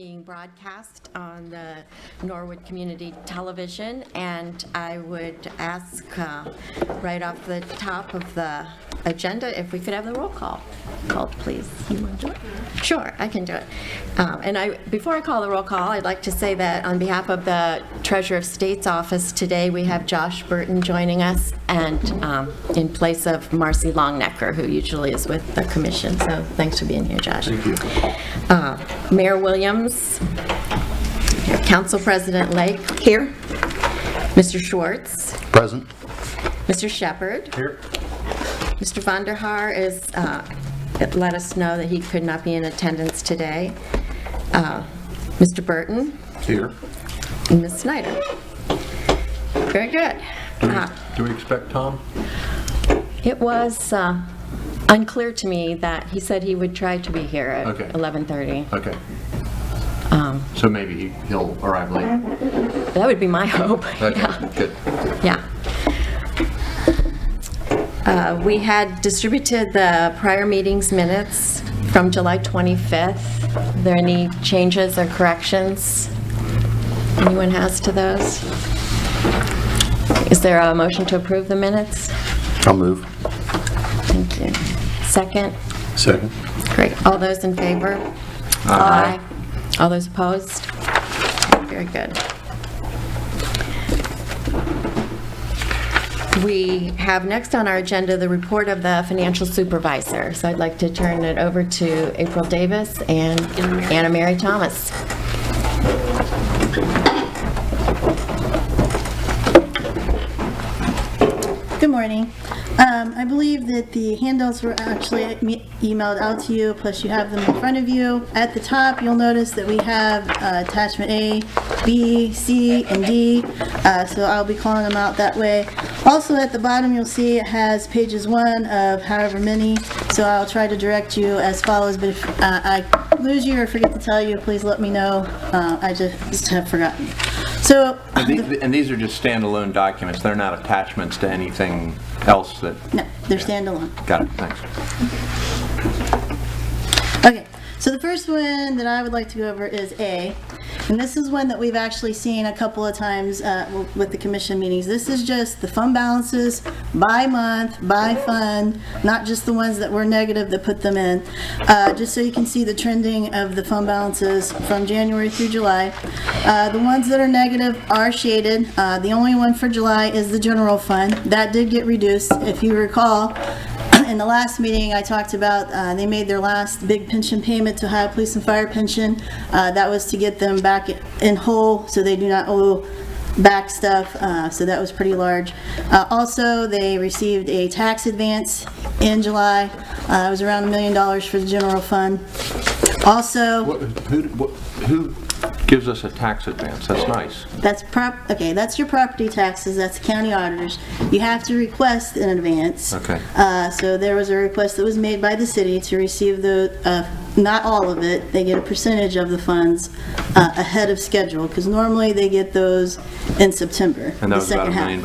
being broadcast on the Norwood Community Television, and I would ask right off the top of the agenda if we could have the roll call called, please. You want to do it? Sure, I can do it. Before I call the roll call, I'd like to say that on behalf of the Treasurer of State's office today, we have Josh Burton joining us, and in place of Marcy Longnecker, who usually is with the commission. So thanks for being here, Josh. Thank you. Mayor Williams, Council President Lake here, Mr. Schwartz, Present. Mr. Shepard. Here. Mr. Van der Haar is, let us know that he could not be in attendance today. Mr. Burton. Here. And Ms. Snyder. Very good. Do we expect Tom? It was unclear to me that he said he would try to be here at Okay. 11:30. Okay. So maybe he'll arrive late. That would be my hope. Okay, Yeah. good. Yeah. We had distributed the prior meeting's minutes from July 25th. Are there any changes or corrections anyone has to those? Is there a motion to approve the minutes? I'll move. Thank you. Second? Second. Great. All those in favor? Aye. All those opposed? Very good. We have next on our agenda the report of the financial supervisor. So I'd like to turn it over to April Davis and Anna Mary Thomas. Good morning. I believe that the handouts were actually emailed out to you, plus you have them in front of you. At the top, you'll notice that we have attachment A, B, C, and D, so I'll be calling them out that way. Also at the bottom, you'll see it has pages 1 of however many, so I'll try to direct you as follows, but if I lose you or forget to tell you, please let me know. I just have forgotten. So, And these are just standalone documents, they're not attachments to anything else that... no, they're standalone. Got it, thanks. Okay, so the first one that I would like to go over is A, and this is one that we've actually seen a couple of times with the commission meetings. This is just the fund balances by month, by fund, not just the ones that were negative that put them in, just so you can see the trending of the fund balances from January through July. The ones that are negative are shaded. The only one for July is the general fund. That did get reduced. If you recall, in the last meeting, I talked about they made their last big pension payment to Ohio Police and Fire pension. That was to get them back in whole, so they do not owe back stuff, so that was pretty large. Also, they received a tax advance in July. It was around $1 million for the general fund. Also, Who gives us a tax advance? That's nice. that's your property taxes. That's the county auditors. You have to request in advance. Okay. So there was a request that was made by the city to receive not all of it. They get a percentage of the funds ahead of schedule, because normally they get those in September. And that was the about second $1 half. million?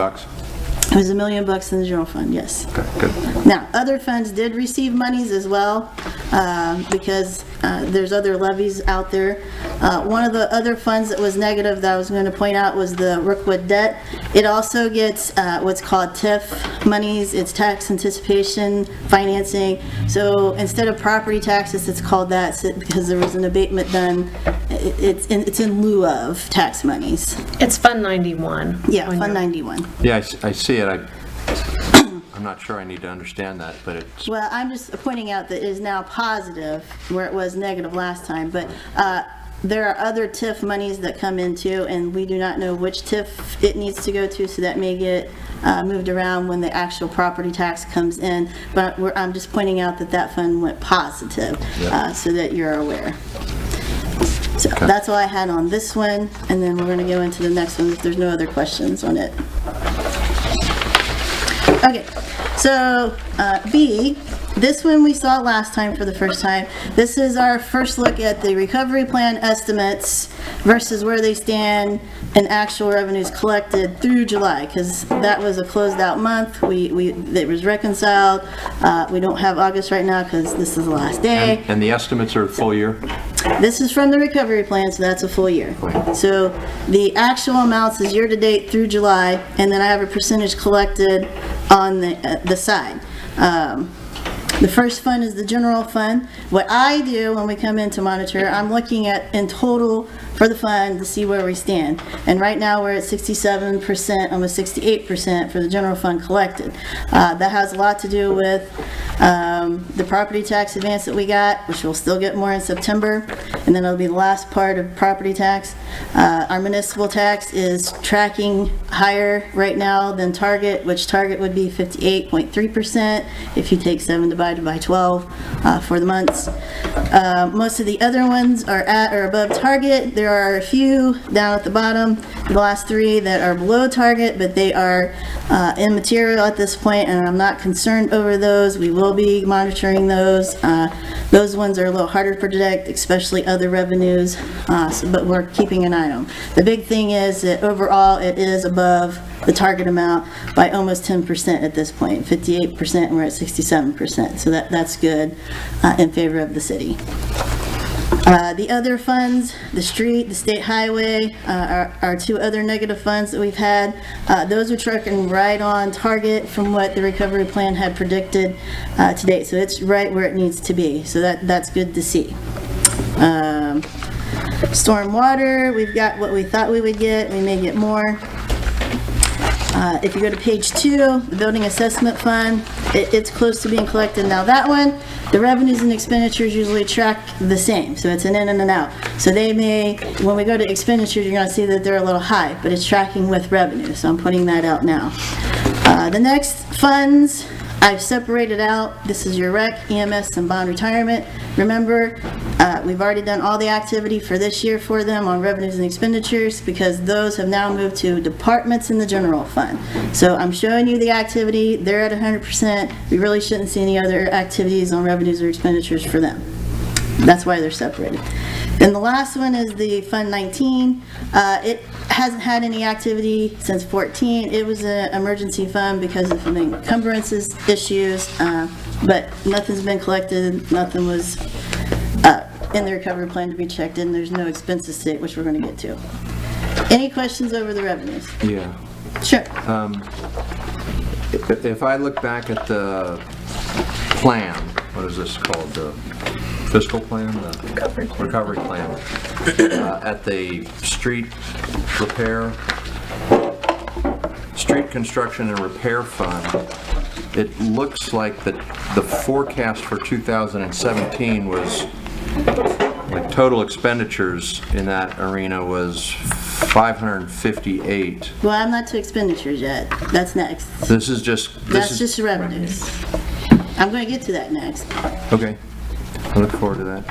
It was $1 million in the general fund, yes. Okay, good. Now, other funds did receive monies as well, because there's other levies out there. One of the other funds that was negative that I was going to point out was the Rookwood debt. It also gets what's called TIF monies. It's tax anticipation financing. So instead of property taxes, it's called that because there was an abatement done. It's in lieu of tax monies. It's Fund 91. Yeah, Fund 91. Yeah, I see it. I'm not sure I need to understand that, but it's... Well, I'm just pointing out that it is now positive where it was negative last time, but there are other TIF monies that come into, and we do not know which TIF it needs to go to, so that may get moved around when the actual property tax comes in, but I'm just pointing out that that fund went positive, so that you're aware. So that's all I had on this one, and then we're going to go into the next one if there's no other questions on it. Okay, so B, this one we saw last time for the first time. This is our first look at the recovery plan estimates versus where they stand in actual revenues collected through July, because that was a closed out month. It was reconciled. We don't have August right now because this is the last day. And the estimates are full year? This is from the recovery plan, so that's a full year. So the actual amounts is year-to-date through July, and then I have a percentage collected on the side. The first fund is the general fund. What I do when we come in to monitor, I'm looking at in total for the fund to see where we stand. And right now, we're at 67%, almost 68% for the general fund collected. That has a lot to do with the property tax advance that we got, which we'll still get more in September, and then it'll be the last part of property tax. Our municipal tax is tracking higher right now than target, which target would be 58.3% if you take 7 divided by 12 for the months. Most of the other ones are at or above target. There are a few down at the bottom, the last 3 that are below target, but they are immaterial at this point, and I'm not concerned over those. We will be monitoring those. Those ones are a little harder to predict, especially other revenues, but we're keeping an eye on them. The big thing is that overall it is above the target amount by almost 10% at this point, 58%, and we're at 67%. So that's good in favor of the city. The other funds, the street, the state highway, are 2 other negative funds that we've had. Those are tracking right on target from what the recovery plan had predicted to date. So it's right where it needs to be. So that's good to see. Stormwater, we've got what we thought we would get. We may get more. If you go to page 2, the building assessment fund, it's close to being collected. Now that one, the revenues and expenditures usually track the same, so it's an in and an out. So they may, when we go to expenditures, you're going to see that they're a little high, but it's tracking with revenue, so I'm putting that out now. The next funds, I've separated out. This is your rec, EMS, and bond retirement. Remember, we've already done all the activity for this year for them on revenues and expenditures because those have now moved to departments in the general fund. So I'm showing you the activity. They're at 100%. We really shouldn't see any other activities on revenues or expenditures for them. That's why they're separated. Then the last one is the Fund 19. It hasn't had any activity since 14. It was an emergency fund because of the encumbrances issues, but nothing's been collected. Nothing was in the recovery plan to be checked in. There's no expenses state, which we're going to get to. Any questions over the revenues? Yeah. Sure. If I look back at the plan, what is this called? The fiscal plan? The recovery plan. At the street construction and repair fund, it looks like the forecast for 2017 was, like, total expenditures in that arena was 558. Well, I'm not to expenditures yet. That's next. This is just... That's just revenues. I'm going to get to that next. Okay. I look forward to that.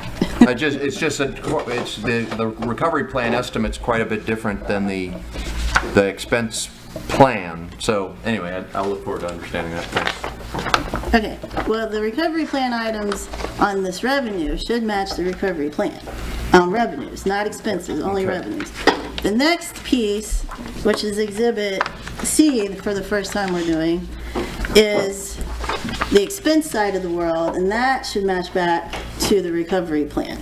The recovery plan estimate's quite a bit different than the expense plan. So anyway, I'll look forward to understanding that. Thanks. Okay, well, the recovery plan items on this revenue should match the recovery plan on revenues, not expenses, only Okay. revenues. The next piece, which is Exhibit C for the first time we're doing, is the expense side of the world, and that should match back to the recovery plan.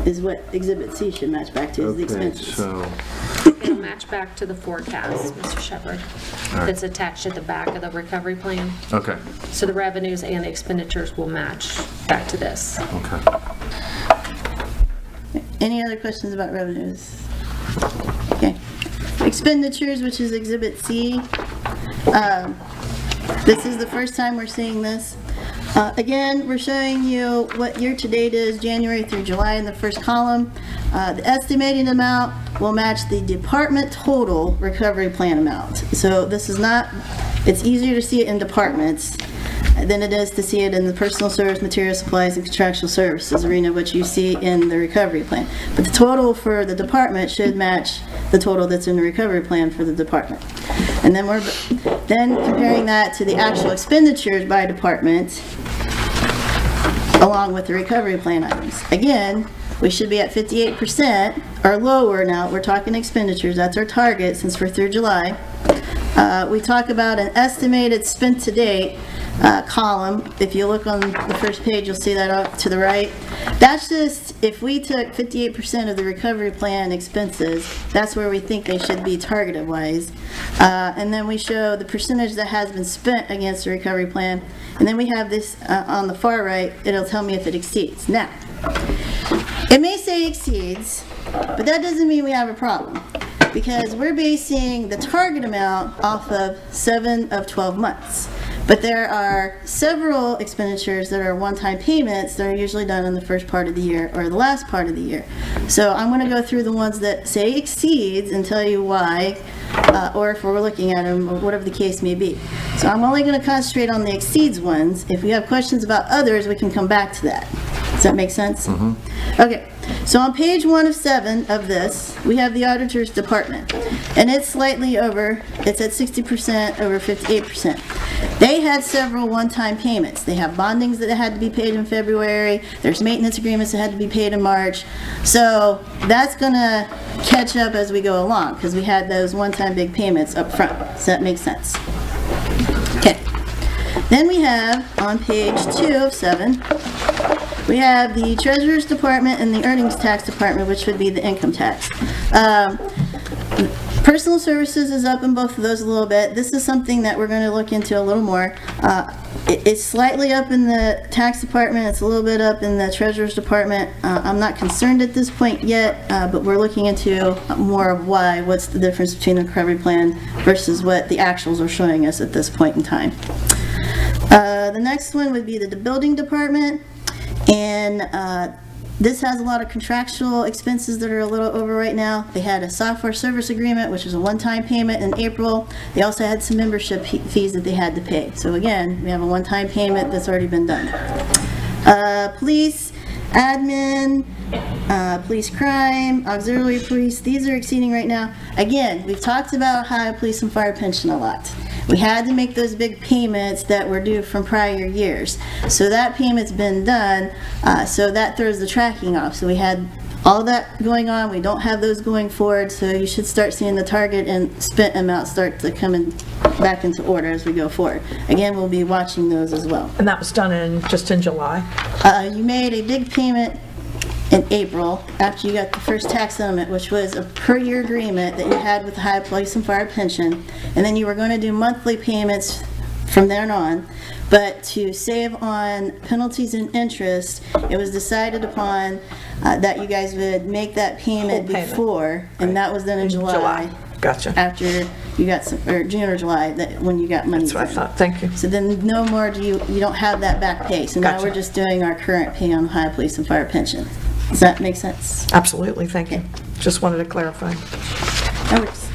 Is what Exhibit C should match back to, is the expenses. So It'll match back to the forecast, Mr. Shepherd, that's attached at the back of the recovery plan. okay. So the revenues and the expenditures will match back to this. Okay. Any other questions about revenues? Okay. Expenditures, which is Exhibit C. This is the first time we're seeing this. Again, we're showing you what year-to-date is, January through July in the first column. The estimated amount will match the department total recovery plan amount. So this is not, it's easier to see it in departments than it is to see it in the personal service, material supplies, and contractual services arena, which you see in the recovery plan. But the total for the department should match the total that's in the recovery plan for the department. And then we're comparing that to the actual expenditures by department along with the recovery plan items. Again, we should be at 58% or lower now. We're talking expenditures. That's our target since we're through July. we talk about an estimated spent to date column. If you look on the first page, you'll see that up to the right. That's just if we took 58% of the recovery plan expenses, that's where we think they should be targeted wise. And then we show the percentage that has been spent against the recovery plan. And then we have this on the far right, it'll tell me if it exceeds. Now, it may say exceeds, but that doesn't mean we have a problem, because we're basing the target amount off of 7 of 12 months. But there are several expenditures that are one-time payments that are usually done in the first part of the year or the last part of the year. So I'm going to go through the ones that say exceeds and tell you why, or if we're looking at them, or whatever the case may be. So I'm only going to concentrate on the exceeds ones. If we have questions about others, we can come back to that. Does that make sense? Okay, so on page 1 of 7 of this, we have the auditor's department, and it's slightly over, it's at 60% over 58%. They had several one-time payments. They have bondings that had to be paid in February, there's maintenance agreements that had to be paid in March, so that's gonna catch up as we go along, because we had those one-time big payments up front. Does that make sense? Okay. Then we have, on page 2 of 7, we have the Treasurer's Department and the Earnings Tax Department, which would be the income tax. Personal services is up in both of those a little bit. This is something that we're going to look into a little more. It's slightly up in the tax department. It's a little bit up in the Treasurer's Department. I'm not concerned at this point yet, but we're looking into more of why, what's the difference between the recovery plan versus what the actuals are showing us at this point in time. The next one would be the building department. And this has a lot of contractual expenses that are a little over right now. They had a software service agreement, which is a one-time payment in April. They also had some membership fees that they had to pay. So again, we have a one-time payment that's already been done. Police, admin, police crime, auxiliary police, these are exceeding right now. Again, we've talked about Ohio Police and Fire Pension a lot. We had to make those big payments that were due from prior years. So that payment's been done, so that throws the tracking off. So we had all that going on, we don't have those going forward, so you should start seeing the target and spent amount start to come back into order as we go forward. Again, we'll be watching those as well. And that was done just in July? You made a big payment in April, after you got the first tax settlement, which was a per-year agreement that you had with the Ohio Police and Fire Pension, and then you were going to do monthly payments from then on, but to save on penalties and interest, it was decided upon that you guys would make that payment Full payment. before, and that was done in July. Gotcha. After you got some, or June or July, that when you got money. That's what I thought. Thank you. So then no more you don't have that back pay. So now Gotcha. we're just doing our current pay on Ohio Police and Fire Pension. Does that make sense? Absolutely, thank you. Just wanted to clarify. That works.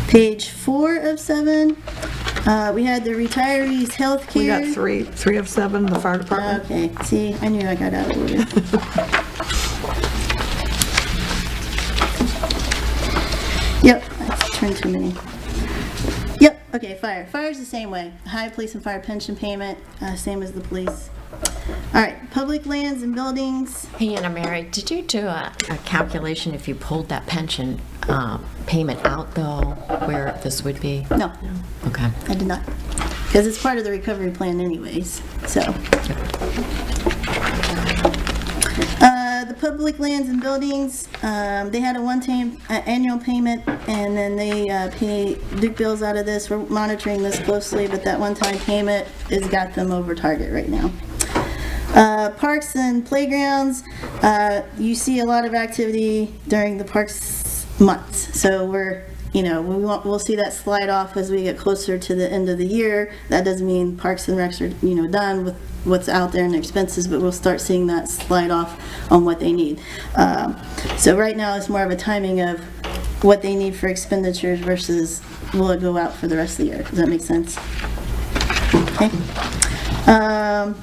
Page 4 of 7, we had the retirees' health care. We got three of 7, the fire department. Okay, see, I knew I got out of order. Yep, I turned too many. Yep, okay, fire. Fire's the same way. High police and fire pension payment, same as the police. All right, public lands and buildings. Hey, Anna Mary, did you do a calculation if you pulled that pension payment out, though, where this would be? No, Okay. I did not. Because it's part of the recovery plan anyways, so. The public lands and buildings, they had a one-time annual payment, and then they pay Duke bills out of this. We're monitoring this closely, but that one-time payment has got them over target right now. Parks and playgrounds, you see a lot of activity during the parks months. So we'll see that slide off as we get closer to the end of the year. That doesn't mean Parks and Recs are, done with what's out there and expenses, but we'll start seeing that slide off on what they need. So right now it's more of a timing of what they need for expenditures versus will it go out for the rest of the year. Does that make sense? Okay.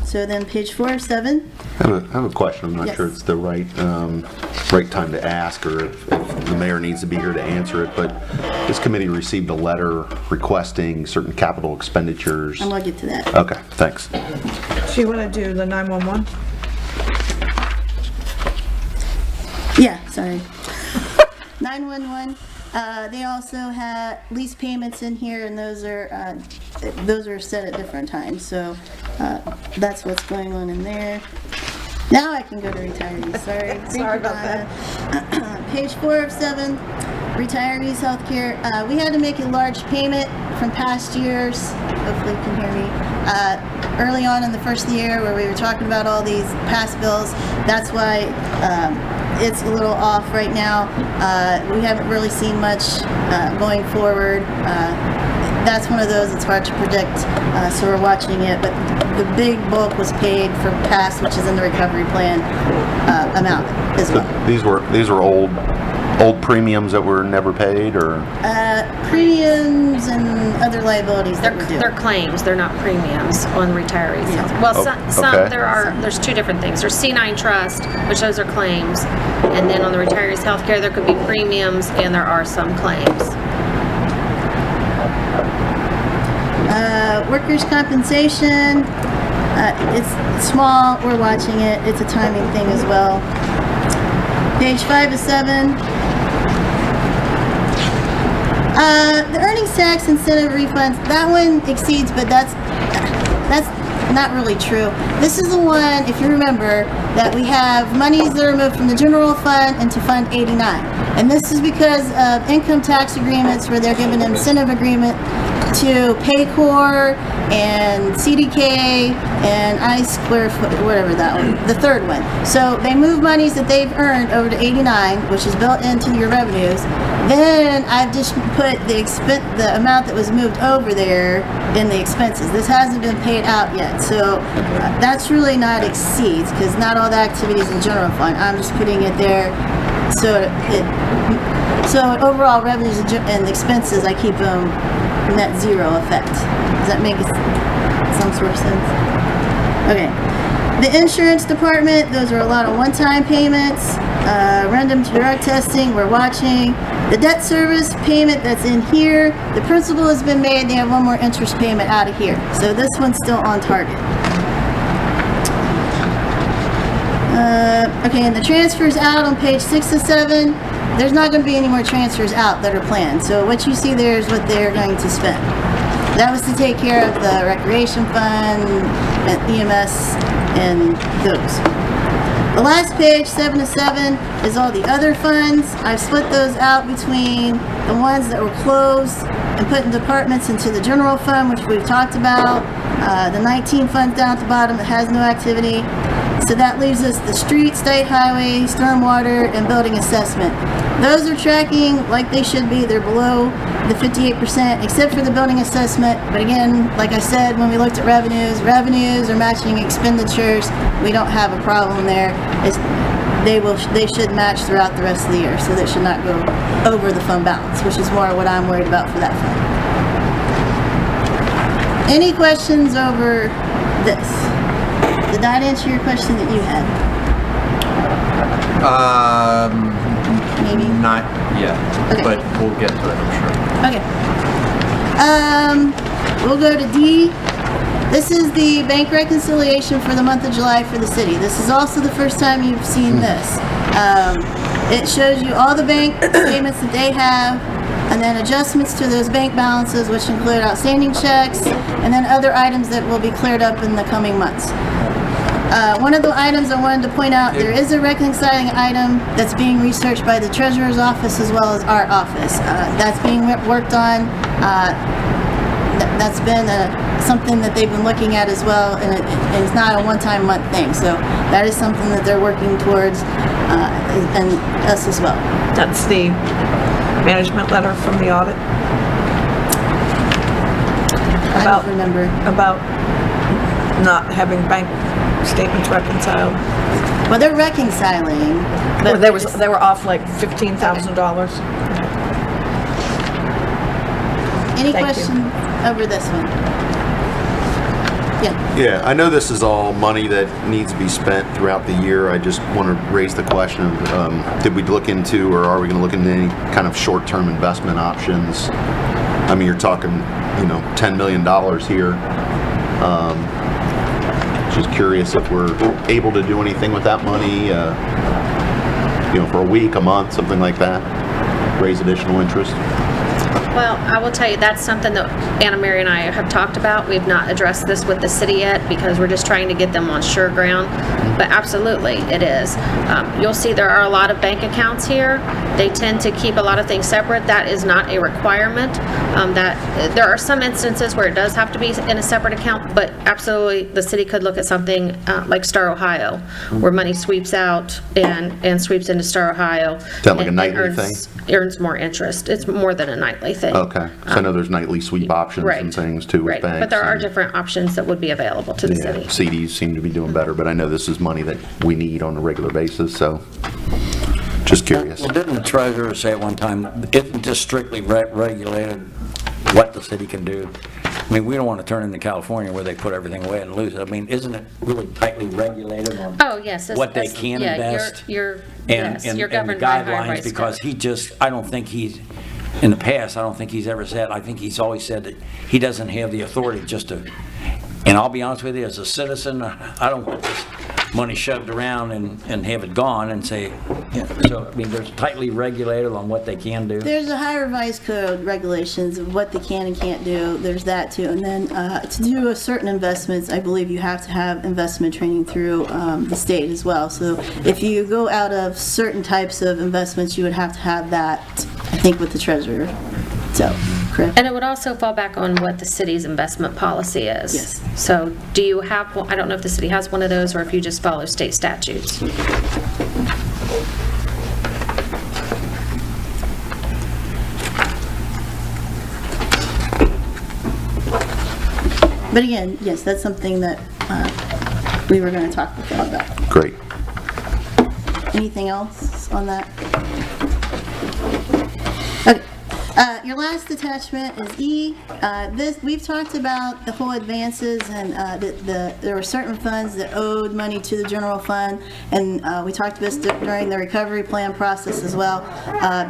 So then page 4 of 7. I have a question. I'm not Yes. sure it's the right time to ask, or if the mayor needs to be here to answer it, but this committee received a letter requesting certain capital expenditures. I'm gonna get to that. Okay, thanks. Do you want to do the 911? sorry. 911, they also had lease payments in here, and those are set at different times, so that's what's going on in there. Now I can go to retirees, sorry. Thank Sorry you, about Donna. Page 4 of 7, retirees healthcare. We had to make a large payment from past years, hopefully you can hear me, early on in the first of the year where we were talking about all these past bills. That's why it's a little off right now. We haven't really seen much going forward. That's one of those, it's hard to predict, so we're watching it, but the big bulk was paid from past, which is in the recovery plan amount as well. These were old premiums that were never paid, or? Premiums and other liabilities that we're doing. They're claims, they're not premiums on retirees. Yeah. Well, Oh, some, okay. there's two different things. There's C9 trust, which those are claims, and then on the retirees healthcare, there could be premiums, and there are some claims. Workers' compensation, it's small, we're watching it, it's a timing thing as well. Page 5 of 7. The earnings tax incentive refunds, that one exceeds, but that's not really true. This is the one, if you remember, that we have monies that are moved from the general fund into Fund 89. And this is because of income tax agreements where they're given an incentive agreement to Paycor and CDK and I Square, whatever that one, the third one. So they move monies that they've earned over to 89, which is built into your revenues. Then I've just put the amount that was moved over there in the expenses. This hasn't been paid out yet, so that's really not exceeds, because not all the activities in general fund. I'm just putting it there, so overall revenues and expenses, I keep them net zero effect. Does that make some sort of sense? Okay. The insurance department, those are a lot of one-time payments. Random drug testing, we're watching. The debt service payment that's in here, the principal has been made, they have one more interest payment out of here. So this one's still on target. Okay, and the transfers out on page 6 to 7, there's not going to be any more transfers out that are planned. So what you see there is what they're going to spend. That was to take care of the recreation fund, and EMS, and those. The last page, 7 to 7, is all the other funds. I've split those out between the ones that were closed and put in departments into the general fund, which we've talked about. The 19 funds down at the bottom that has no activity. So that leaves us the street, state highway, stormwater, and building assessment. Those are tracking like they should be. They're below the 58%, except for the building assessment. But again, like I said, when we looked at revenues are matching expenditures. We don't have a problem there. They should match throughout the rest of the year, so they should not go over the fund balance, which is more what I'm worried about for that fund. Any questions over this? Did that answer your question that you had? Maybe? Not yet, Okay. but we'll get to it, I'm sure. Okay. We'll go to D. This is the bank reconciliation for the month of July for the city. This is also the first time you've seen this. It shows you all the bank statements that they have, and then adjustments to those bank balances, which include outstanding checks, and then other items that will be cleared up in the coming months. One of the items I wanted to point out, there is a reconciling item that's being researched by the treasurer's office as well as our office. That's being worked on. That's been something that they've been looking at as well, and it's not a one-time month thing. So that is something that they're working towards, and us as well. That's the management letter from the audit I don't remember. about not having bank statements reconciled. Well, they're reconciling, but Or they were off like $15,000. any Thank you. question over this one? Yeah. Yeah, I know this is all money that needs to be spent throughout the year. I just want to raise the question of, did we look into, or are we going to look into any kind of short-term investment options? I mean, you're talking, $10 million here. Just curious if we're able to do anything with that money. for a week, a month, something like that? Raise additional interest? Well, I will tell you, that's something that Anna Mary and I have talked about. We've not addressed this with the city yet because we're just trying to get them on sure ground. But absolutely, it is. You'll see there are a lot of bank accounts here. They tend to keep a lot of things separate. That is not a requirement. That there are some instances where it does have to be in a separate account, but absolutely, the city could look at something like Star Ohio, where money sweeps out and sweeps into Star Ohio. Is that like a and nightly thing? Earns more interest. It's more than a nightly thing. Okay, so I know there's nightly sweep options and things too with Right, banks. but there are and- different options that would be available to the Yeah, city. CDs seem to be doing better, but I know this is money that we need on a regular basis, so just curious. Well, didn't the treasurer say at one time, isn't this strictly regulated what the city can do? I mean, we don't want to turn into California where they put everything away and lose it. I mean, isn't it really tightly regulated on Oh, yes. what they can invest? Yes, and you're the governed by high guidelines, rights because code. I don't think he's, in the past, I don't think he's ever said, I think he's always said that he doesn't have the authority just to, and I'll be honest with you, as a citizen, I don't want this money shoved around and have it gone and say, so, I mean, there's tightly regulated on what they can do. There's a high revised code regulations of what they can and can't do. There's that too. And then to do certain investments, I believe you have to have investment training through the state as well. So if you go out of certain types of investments, you would have to have that, I think, with the treasurer. So, correct? And it would also fall back on what the city's investment policy is. Yes. So do you have, I don't know if the city has one of those or if you just follow state statutes. But again, yes, that's something that we were going to talk with them about. Great. Anything else on that? Okay. Your last attachment is E. We've talked about the whole advances and there were certain funds that owed money to the general fund, and we talked about this during the recovery plan process as well.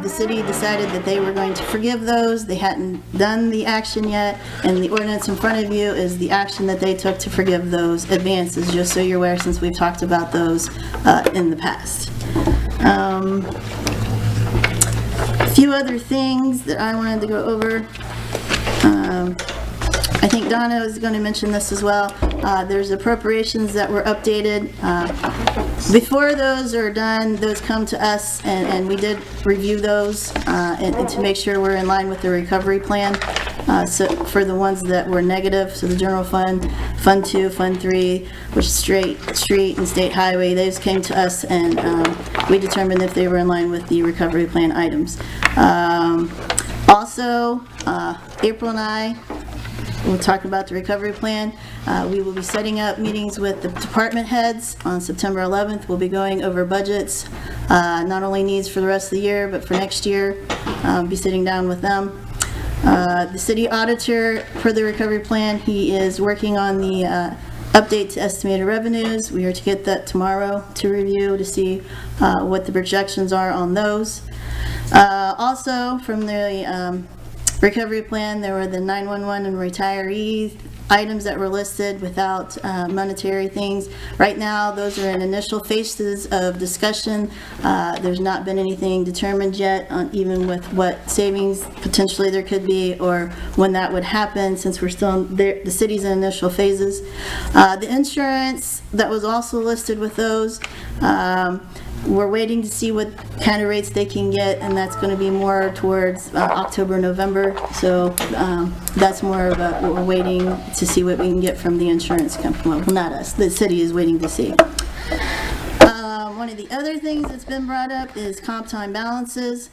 The city decided that they were going to forgive those. They hadn't done the action yet, and the ordinance in front of you is the action that they took to forgive those advances, just so you're aware, since we've talked about those in the past. A few other things that I wanted to go over. I think Donna is going to mention this as well. There's appropriations that were updated. Before those are done, those come to us, and we did review those and to make sure we're in line with the recovery plan. So for the ones that were negative, so the general fund, Fund 2, Fund 3, which is street and state highway, those came to us, and we determined if they were in line with the recovery plan items. Also, April and I will talk about the recovery plan. We will be setting up meetings with the department heads on September 11th. We'll be going over budgets, not only needs for the rest of the year, but for next year. Be sitting down with them. The city auditor, for the recovery plan, he is working on the update to estimated revenues. We are to get that tomorrow to review to see what the projections are on those. Also, from the recovery plan, there were the 911 and retiree items that were listed without monetary things. Right now, those are in initial phases of discussion. There's not been anything determined yet, on even with what savings potentially there could be or when that would happen, since we're still in the city's in initial phases. The insurance that was also listed with those, we're waiting to see what kind of rates they can get, and that's going to be more towards October, November. So that's more of a, we're waiting to see what we can get from the insurance company. Well, not us, the city is waiting to see. One of the other things that's been brought up is comp time balances.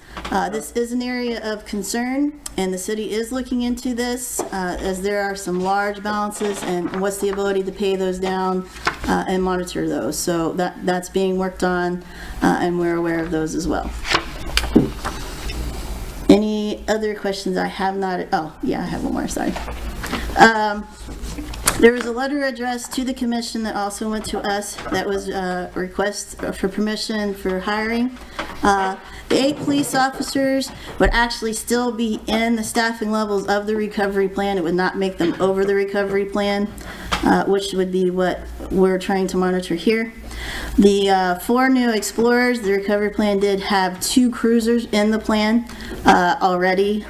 This is an area of concern, and the city is looking into this, as there are some large balances, and what's the ability to pay those down and monitor those. So that's being worked on, and we're aware of those as well. Any other questions? I have not, oh, yeah, I have one more, sorry. There was a letter addressed to the commission that also went to us that was a request for permission for hiring. The 8 police officers would actually still be in the staffing levels of the recovery plan. It would not make them over the recovery plan, which would be what we're trying to monitor here. The 4 new Explorers, the recovery plan did have 2 cruisers in the plan already,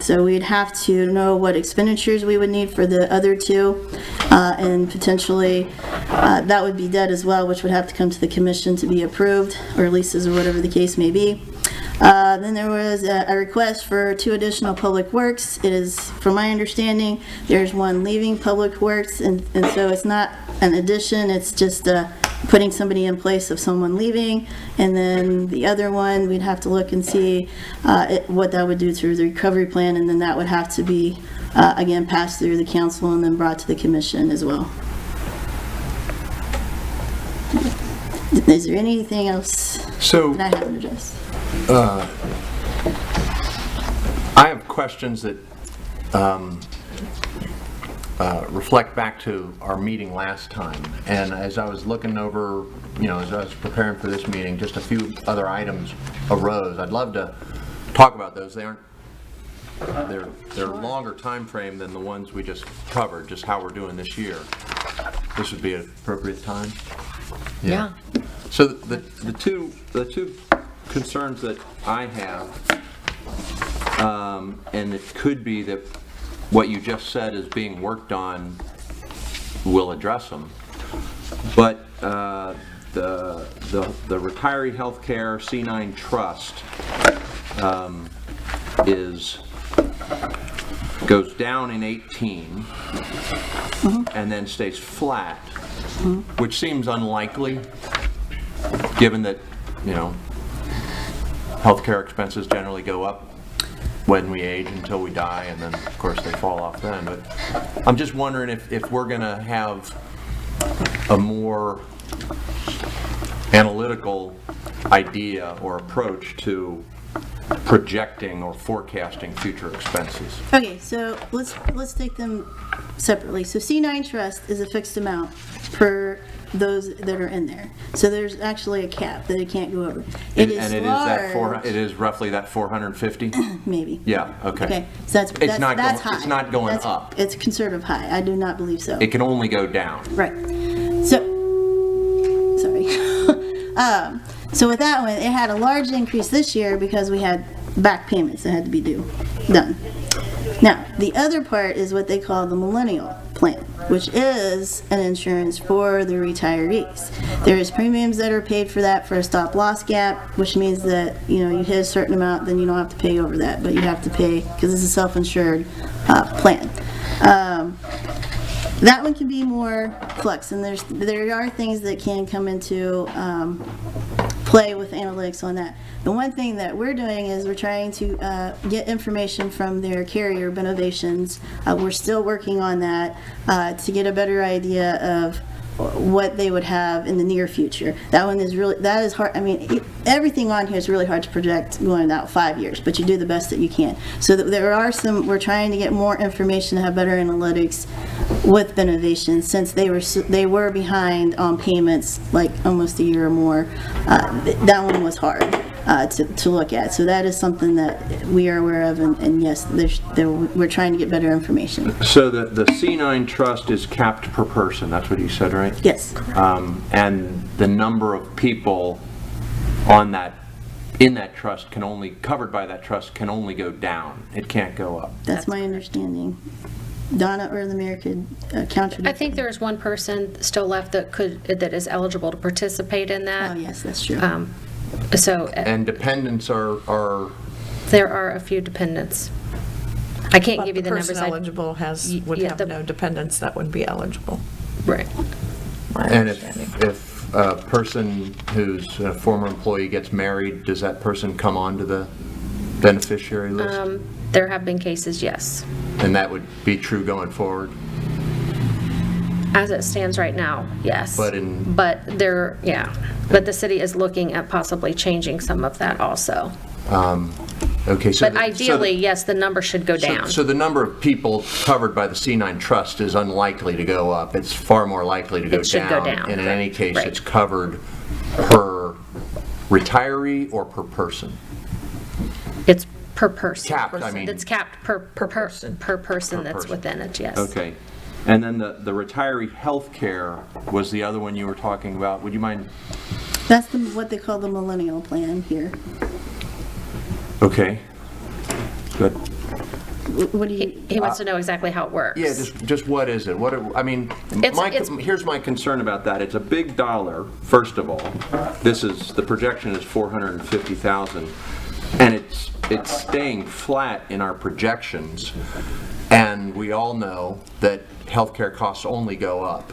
so we'd have to know what expenditures we would need for the other 2, and potentially that would be debt as well, which would have to come to the commission to be approved, or leases, or whatever the case may be. Then there was a request for 2 additional public works. It is, from my understanding, there's one leaving public works, and so it's not an addition, it's just putting somebody in place of someone leaving. And then the other one, we'd have to look and see what that would do through the recovery plan, and then that would have to be, again, passed through the council and then brought to the commission as well. Is there anything else So that I haven't addressed? I have questions that reflect back to our meeting last time. And as I was looking over, as I was preparing for this meeting, just a few other items arose. I'd love to talk about those. They're longer time frame than the ones we just covered, just how we're doing this year. This would be an appropriate time? Yeah. So the two concerns that I have, and it could be that what you just said is being worked on will address them, but the retiree healthcare C9 trust goes down in 18 and then stays flat, which seems unlikely given that healthcare expenses generally go up when we age until we die, and then of course they fall off then. But I'm just wondering if we're going to have a more analytical idea or approach to projecting or forecasting future expenses. Okay, so let's take them separately. So C9 trust is a fixed amount per those that are in there. So there's actually a cap that it can't go over. It is roughly that 450? Maybe. Yeah, okay. Okay, so that's high. It's not going up. It's conservative high. I do not believe so. It can only go down. Right. So, sorry. So with that one, it had a large increase this year because we had back payments that had to be done. Now, the other part is what they call the millennial plan, which is an insurance for the retirees. There is premiums that are paid for that for a stop-loss gap, which means that, you hit a certain amount, then you don't have to pay over that, but you have to pay, because it's a self-insured plan. That one can be more flex, and there are things that can come into play with analytics on that. The one thing that we're doing is we're trying to get information from their carrier, Benovations. We're still working on that to get a better idea of what they would have in the near future. That is hard. I mean, everything on here is really hard to project going out 5 years, but you do the best that you can. So we're trying to get more information to have better analytics with Benovations, since they were behind on payments like almost a year or more. That one was hard to look at. So that is something that we are aware of, and yes, we're trying to get better information. So the C9 trust is capped per person, that's what you said, right? Yes. And the number of people in that trust covered by that trust can only go down. It can't go up. That's my understanding. Donna or the mayor could counter that. I think there is one person still left that is eligible to participate in that. Oh, yes, that's true. And dependents are There are a few dependents. I can't But give you the numbers. person eligible would yeah, have no dependents that wouldn't be eligible. Right. My and understanding. if a person who's a former employee gets married, does that person come onto the beneficiary list? There have been cases, yes. And that would be true going forward? As it stands right now, yes. But the city is looking at possibly changing some of that also. Okay, so. But ideally, yes, the number should go down. So the number of people covered by the C9 trust is unlikely to go up. It's far more likely to go down. It should go down. And in any case, Right. it's covered per retiree or per person? It's per person. Capped, I mean. It's capped per person that's person. within it, yes. Okay. And then the retiree health care was the other one you were talking about. Would you mind? That's what they call the millennial plan here. Okay. Good. What do you? He wants to know exactly how it works. Yeah, just what is it? I mean, here's my concern about that. It's a big dollar, first of all. The projection is 450,000, and it's staying flat in our projections. And we all know that healthcare costs only go up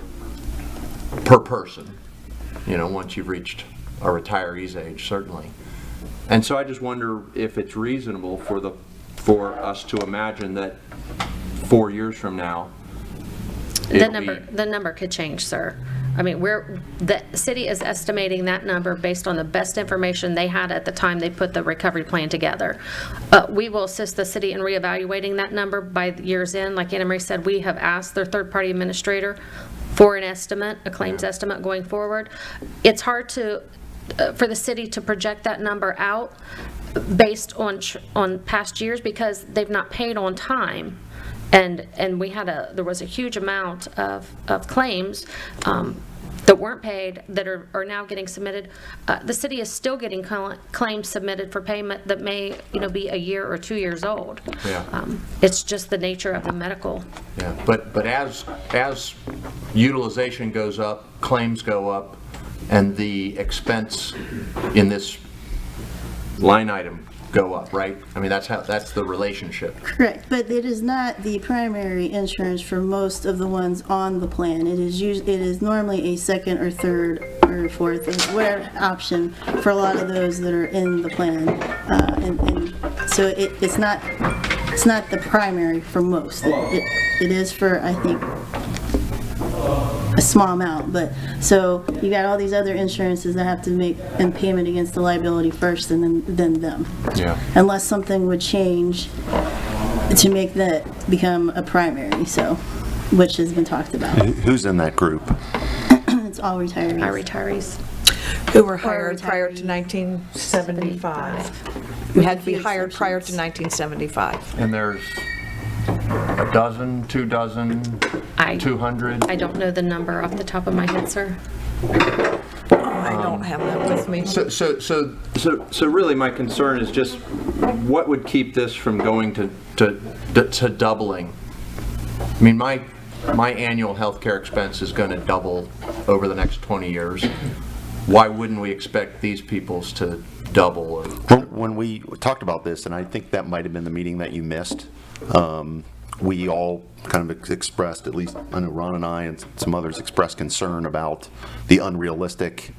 per person, once you've reached a retiree's age, certainly. And so I just wonder if it's reasonable for us to imagine that 4 years from now, The number could change, sir. I mean, the city is estimating that number based on the best information they had at the time they put the recovery plan together. We will assist the city in reevaluating that number by the year's end. Like Anna Marie said, we have asked their third-party administrator for an estimate, a claims estimate going forward. It's hard for the city to project that number out based on past years because they've not paid on time. And there was a huge amount of claims that weren't paid that are now getting submitted. The city is still getting claims submitted for payment that may, be a year or 2 years old. Yeah. It's just the nature of the medical. Yeah, but as utilization goes up, claims go up, and the expense in this line item go up, right? I mean, that's the relationship. Correct, but it is not the primary insurance for most of the ones on the plan. It is normally a second or third or fourth or whatever option for a lot of those that are in the plan, and so it's not the primary for most. It is for, I think, a small amount, but so you got all these other insurances that have to make a payment against the liability first and then them. Yeah. Unless something would change to make that become a primary, so, which has been talked about. Who's in that group? It's all retirees. Our retirees. Who were hired prior to 1975. Who had to be hired prior to 1975. And there's a dozen, 2 dozen, 200? I don't know the number off the top of my head, sir. I don't have that with me. So really my concern is just what would keep this from going to doubling? I mean, my annual healthcare expense is going to double over the next 20 years. Why wouldn't we expect these people's to double? When we talked about this, and I think that might have been the meeting that you missed, we all kind of expressed, at least I know Ron and I and some others expressed concern about the unrealistic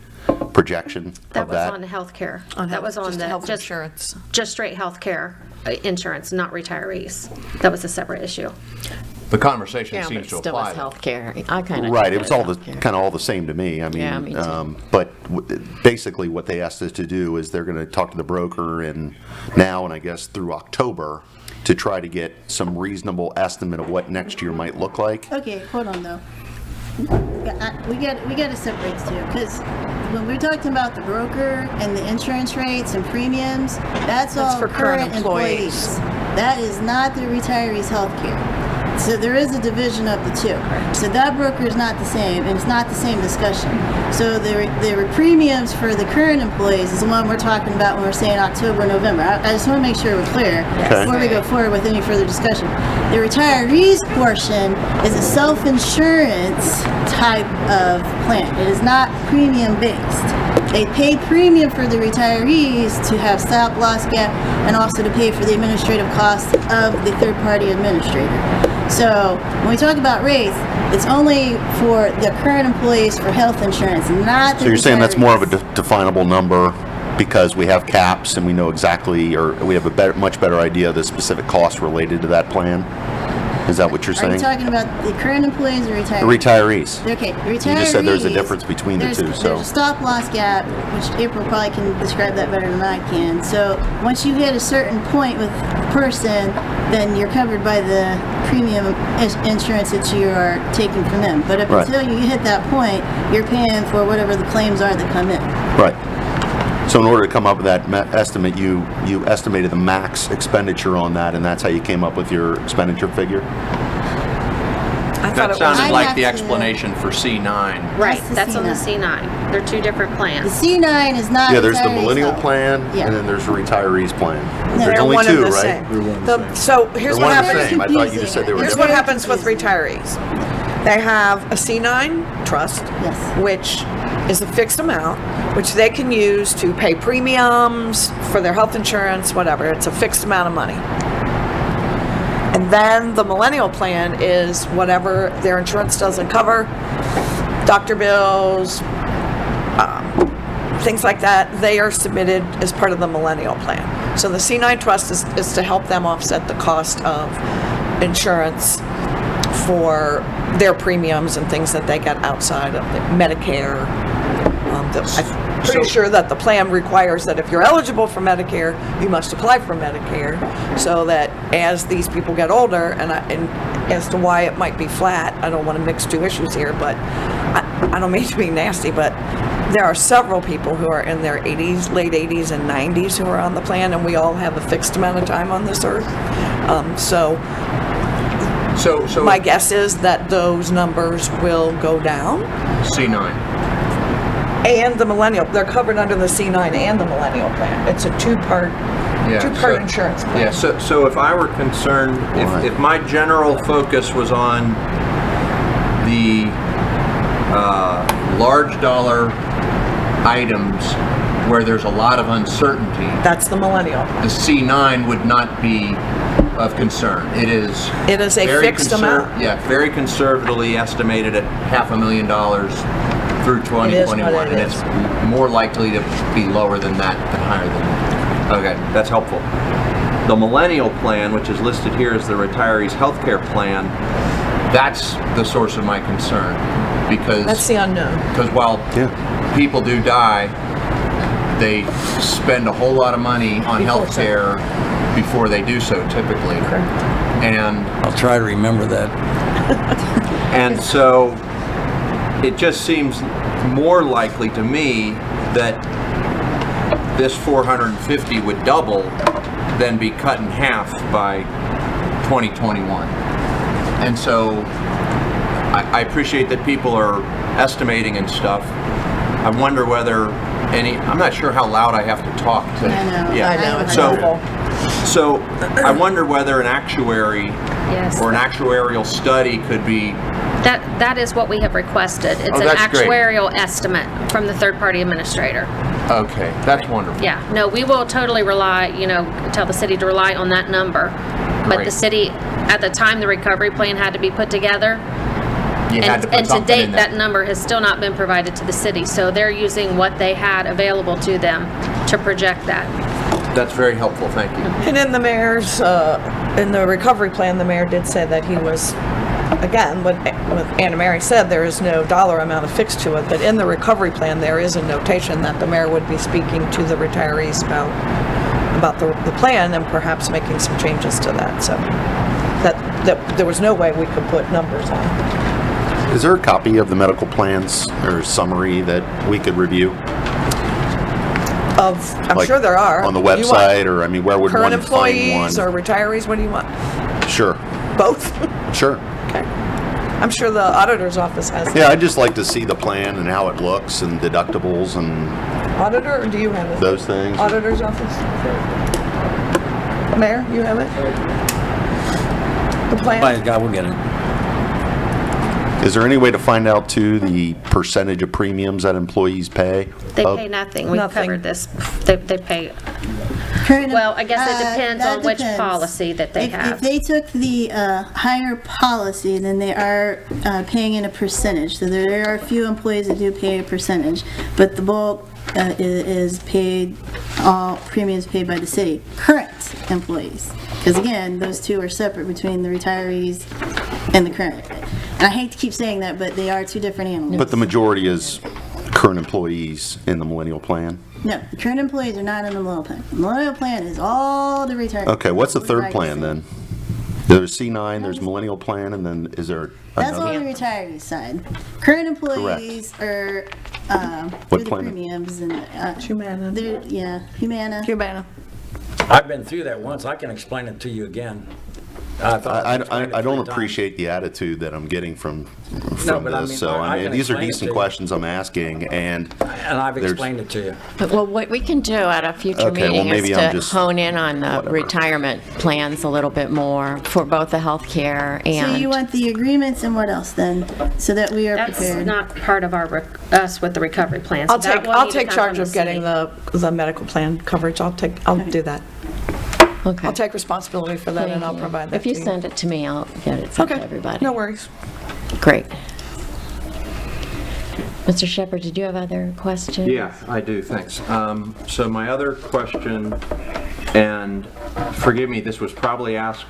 projection That of was that. on healthcare. On That was on just the health insurance. Just straight healthcare insurance, not retirees. That was a separate issue. The conversation Yeah, but seems it to still apply. was healthcare. I kind of. Right, it was kind of all the same to me. I mean, Yeah, me too. but basically what they asked us to do is they're going to talk to the broker and now, and I guess through October, to try to get some reasonable estimate of what next year might look like. Okay, hold on though. We got to separate the two, because when we're talking about the broker and the insurance rates and premiums, that's all for current employees. That is not the retirees' health care. So there is a division of the two. So that broker is not the same, and it's not the same discussion. So the premiums for the current employees is the one we're talking about when we're saying October, November. I just want to make sure we're clear before we go forward with any further discussion. The retirees portion is a self-insurance type of plan. It is not premium-based. They pay premium for the retirees to have stop loss gap and also to pay for the administrative costs of the third-party administrator. So when we talk about rates, it's only for the current employees for health insurance, not the So you're saying that's more of a retirees. definable number because we have caps and we know exactly, or we have a much better idea of the specific costs related to that plan? Is that what you're Are saying? you talking about the current employees or The retirees? retirees. Okay, retirees. You just said there's a difference between the two, so. There's a stop loss gap, which April probably can describe that better than I can. So once you hit a certain point with a person, then you're covered by the premium insurance that you are taking from them. But up Right. until you hit that point, you're paying for whatever the claims are that come in. Right. So in order to come up with that estimate, you estimated the max expenditure on that, and that's how you came up with your expenditure figure? I thought That it was. sounded I'd like have the to- explanation for C9. Right, the that's on the C9. C9. They're two different The plans. C9 is not. Yeah, there's the retirees' millennial health. plan, Yeah. and then there's the retirees plan. There's They're only one and two, the right? same. So here's They're what one and the happens. same. I thought you just said they were Here's different. what happens with retirees. They have a C9 trust, Yes. which is a fixed amount, which they can use to pay premiums for their health insurance, whatever. It's a fixed amount of money. And then the millennial plan is whatever their insurance doesn't cover, doctor bills, things like that, they are submitted as part of the millennial plan. So the C9 trust is to help them offset the cost of insurance for their premiums and things that they get outside of the Medicare. I'm pretty sure that the plan requires that if you're eligible for Medicare, you must apply for Medicare, so that as these people get older, and as to why it might be flat, I don't want to mix two issues here, but I don't mean to be nasty, but there are several people who are in their 80s, late 80s and 90s who are on the plan, and we all have a fixed amount of time on this earth. So my guess is that those numbers will go down. C9. And the millennial, they're covered under the C9 and the millennial plan. It's a two-part insurance plan. Yeah, So if I were concerned, if my general focus was on the large dollar items where there's a lot of uncertainty, That's the millennial plan. the C9 would not be of concern. It is a very fixed amount. Yeah, very conservatively estimated at $500,000 through It is 2021, what it and is. it's more likely to be lower than that than higher than that. Okay, that's helpful. The millennial plan, which is listed here as the retirees healthcare plan, That's the source of my concern, because That's the unknown. while Yeah. people do die, they spend a whole lot of money on Before health care before they do so, typically. And I'll try to remember that. And so it just seems more likely to me that this 450 would double than be cut in half by 2021. And so I appreciate that people are estimating and stuff. I wonder whether I'm not sure how loud I have to talk to. I know. Yeah. I know, it's So- awful. So I wonder whether an actuary Yes. or an actuarial study could be, That is what we have requested. It's Oh, an that's great. actuarial estimate from the third-party administrator. Okay, that's wonderful. Yeah, no, we will totally rely, tell the city to rely on that number. But Great. the city, at the time the recovery plan had to be put together, You had to put and to something in date, there. that number has still not been provided to the city. So they're using what they had available to them to project that. That's very helpful, thank you. And in the mayor's, in the recovery plan, the mayor did say that he was, again, what Anna Mary said, there is no dollar amount affixed to it, but in the recovery plan, there is a notation that the mayor would be speaking to the retirees about the plan and perhaps making some changes to that, so that there was no way we could put numbers on. Is there a copy of the medical plans or summary that we could review? I'm Like, sure there are. on the You want website, or, I mean, where would one Current find employees or one? retirees, what do you want? Sure, Both? sure. Okay. I'm sure the auditor's office has that. Yeah, I'd just like to see the plan and how it looks and deductibles and Auditor, or do you have it? those things. Auditor's office? Mayor, you have it? The By plan? God, we'll get it. Is there any way to find out too the percentage of premiums that employees pay? They Oh, pay nothing. We've Nothing. covered this. They pay, Current- Well, I guess it depends that on which depends. policy that they have. If they took the higher policy, then they are paying in a percentage. So there are a few employees that do pay a percentage, but the bulk is paid, all premiums paid by the city. Current employees, because again, those two are separate between the retirees and the current. And I hate to keep saying that, but they are two different animals. But the majority is current employees in the millennial plan. No, the current employees are not in the millennial plan. The millennial plan is all the retirees. Okay, what's the third plan then? There's C9, there's millennial plan, and then is there That's on another? the retirees side. Current employees are, What through the plan? premiums and, Humana. yeah, Humana. Humana. I've been through that once. I can explain it to you again. I don't appreciate the attitude that I'm getting from but I this, mean, so, I I mean, can these are explain it decent to you. questions I'm asking, and I've there's- explained it to you. Well, what we can do at a future Okay, well, meeting is maybe I'm to just- hone in on the whatever. retirement plans a little bit more for both the healthcare So you and, want the agreements and what else then, so that we are That's prepared? not part of us with the recovery plan. So that will I'll need to take come charge from of getting city. the medical plan coverage. I'll do that. okay. I'll take responsibility for that, and I'll Thank you. provide that If to you you. send it to me, I'll get it sent to Okay, everybody. no worries. Great. Mr. Shepherd, did you have other questions? Yeah, I do, thanks. So my other question, and forgive me, this was probably asked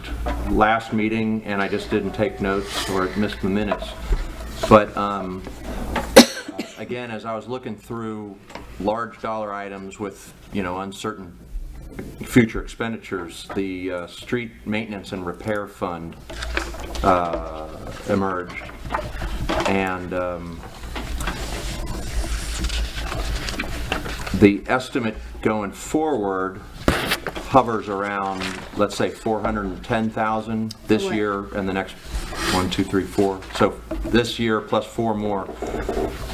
last meeting, and I just didn't take notes or missed the minutes, but again, as I was looking through large dollar items with, uncertain future expenditures, the street maintenance and repair fund emerged, and the estimate going forward hovers around, let's say, 410,000 this Correct. year and the next 1, 2, 3, 4. So this year plus 4 more.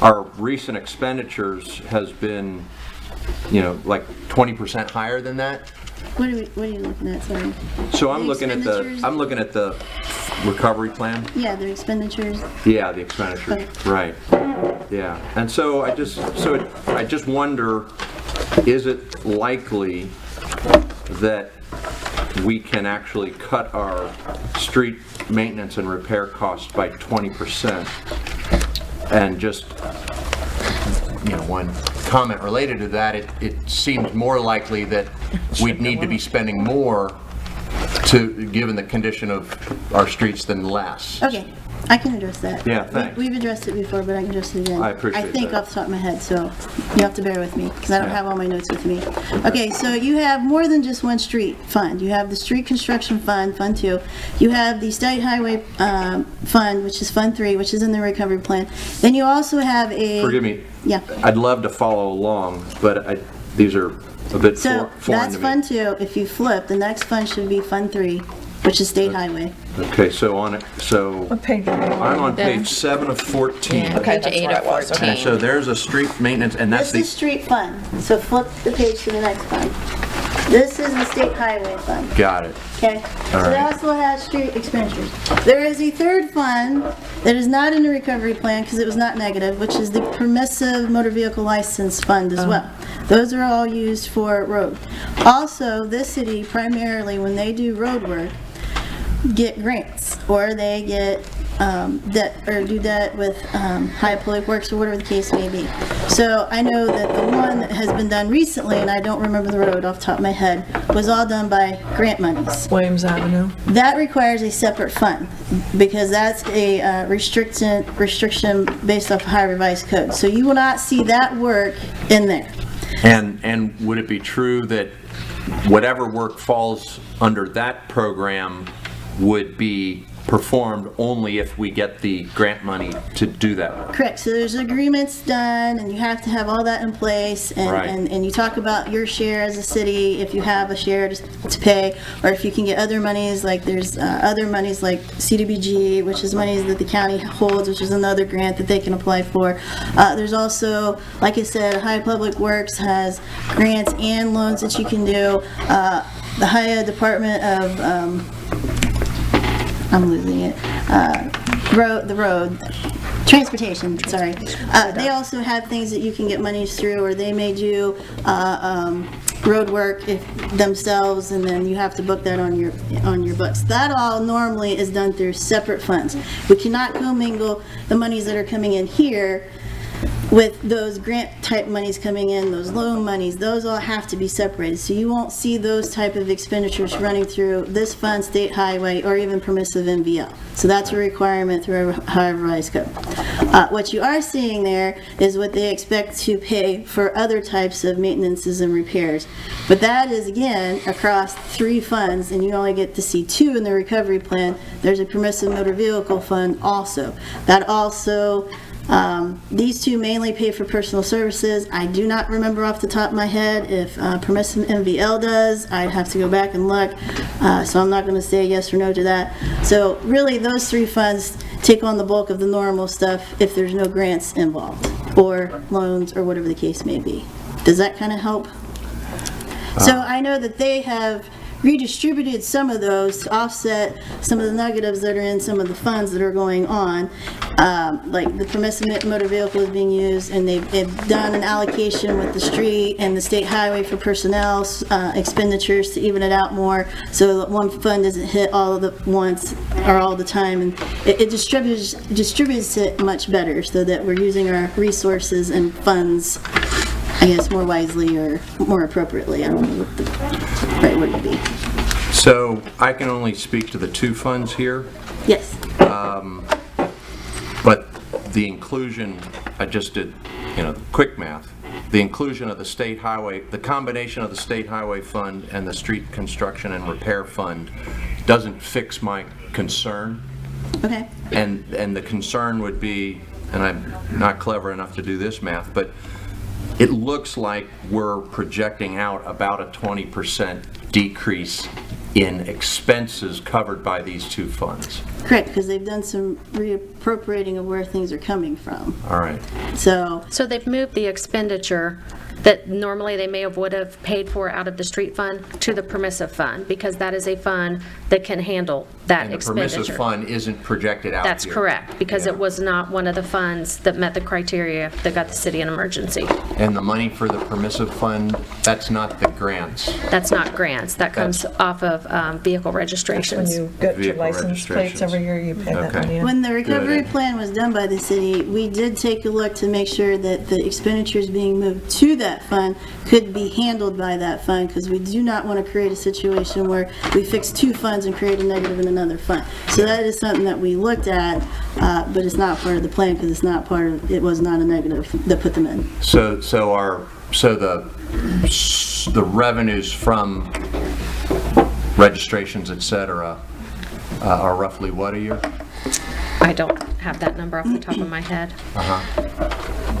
Our recent expenditures has been, like 20% higher than that. What are you looking at, sorry? So I'm The looking at expenditures? the recovery plan. Yeah, the expenditures. Yeah, the expenditures, Okay. right. Yeah, and so I just wonder, is it likely that we can actually cut our street maintenance and repair costs by 20%? And just, one comment related to that, it seems more likely that we'd need to be spending more given the condition of our streets than less. Okay, I can address that. Yeah, thanks. We've addressed it before, but I can address it again. I appreciate I think that. off the top of my head, so you have to bear with me, because I don't Yeah. have all my notes with me. Okay, so you have more than just one street fund. You have the street construction fund, Fund 2. You have the state highway fund, which is Fund 3, which is in the recovery plan. Then you also have a... Forgive me. Yeah. I'd love to follow along, but these are a bit So foreign that's to me. Fund 2. If you flip, the next fund should be Fund 3, which is state highway. Okay, so What page are you on? I'm on page 7 of 14. Yeah, Okay, page that's 8 where of I was, okay. 14. So there's a street maintenance, and that's This is the, street fund, so flip the page to the next fund. This is the state highway fund. got it. Okay, so All that right. also has street expenditures. There is a third fund that is not in the recovery plan because it was not negative, which is the permissive motor vehicle license fund as well. Those are all used for road. Also, this city primarily, when they do road work, get grants, or they get debt, or do that with High Public Works, or whatever the case may be. So I know that the one that has been done recently, and I don't remember the road off the top of my head, was all done by grant monies. Williams Avenue. That requires a separate fund, because that's a restriction based off Ohio Revised Code. So you will not see that work in there. And would it be true that whatever work falls under that program would be performed only if we get the grant money to do that work? Correct, so there's agreements done, and you have to have all that in place, Right. and you talk about your share as a city, if you have a share to pay, or if you can get other monies, like there's other monies like CDBG, which is monies that the county holds, which is another grant that they can apply for. There's also, like I said, Ohio Public Works has grants and loans that you can do. The Ohio Department of, I'm losing it. Transportation, sorry. They also have things that you can get monies through, or they may do road work themselves, and then you have to book that on your books. That all normally is done through separate funds. We cannot commingle the monies that are coming in here with those grant type monies coming in, those loan monies, those all have to be separated. So you won't see those type of expenditures running through this fund, state highway, or even permissive MVL. So that's a requirement through Ohio Revised Code. What you are seeing there is what they expect to pay for other types of maintenances and repairs. But that is, again, across 3 funds, and you only get to see 2 in the recovery plan. There's a permissive motor vehicle fund also. That also These two mainly pay for personal services. I do not remember off the top of my head if permissive MVL does. I'd have to go back and look, so I'm not going to say yes or no to that. So really, those three funds take on the bulk of the normal stuff if there's no grants involved, or loans, or whatever the case may be. Does that kind of help? So I know that they have redistributed some of those to offset some of the negatives that are in some of the funds that are going on. Like the permissive motor vehicle is being used, and they've done an allocation with the street and the state highway for personnel expenditures to even it out more, so that one fund doesn't hit all of the once or all the time, and it distributes it much better, so that we're using our resources and funds, I guess, more wisely or more appropriately. I don't know what the right word would be. So I can only speak to the two funds here, Yes. but the inclusion, I just did, quick math, the inclusion of the state highway, the combination of the state highway fund and the street construction and repair fund doesn't fix my concern. Okay. And the concern would be, and I'm not clever enough to do this math, but it looks like we're projecting out about a 20% decrease in expenses covered by these two funds. Correct, because they've done some reappropriating of where things are coming from. All right. So, So they've moved the expenditure that normally they would have paid for out of the street fund to the permissive fund, because that is a fund that can handle that And the expenditure. permissive fund isn't projected out That's here. correct, because Yeah. it was not one of the funds that met the criteria that got the city an emergency. And the money for the permissive fund, that's not the grants. That's not grants, that comes off of vehicle When registrations. you get your Vehicle license plates registrations. every year, you pay that Okay. money in. when the recovery Good. plan was done by the city, we did take a look to make sure that the expenditures being moved to that fund could be handled by that fund, because we do not want to create a situation where we fix two funds and create a negative in another fund. So that is something that we looked at, but it's not part of the plan, because it's not part of, it was not a negative that put them in. So the revenues from registrations, et cetera, are roughly what a year? I don't have that number off the top of my head.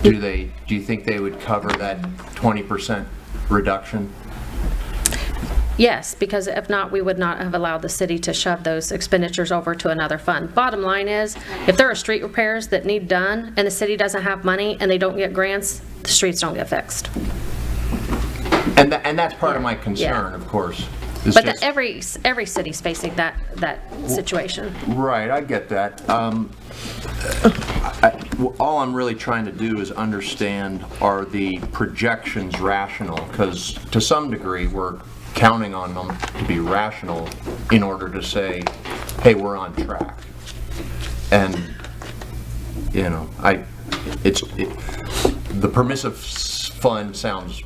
Do you think they would cover that 20% reduction? Yes, because if not, we would not have allowed the city to shove those expenditures over to another fund. Bottom line is, if there are street repairs that need done and the city doesn't have money and they don't get grants, the streets don't get fixed. And that's part of my concern, of course. It's But just- every city's facing that situation. Right, I get that. All I'm really trying to do is understand, are the projections rational? Because to some degree, we're counting on them to be rational in order to say, hey, we're on track. And, the permissive fund sounds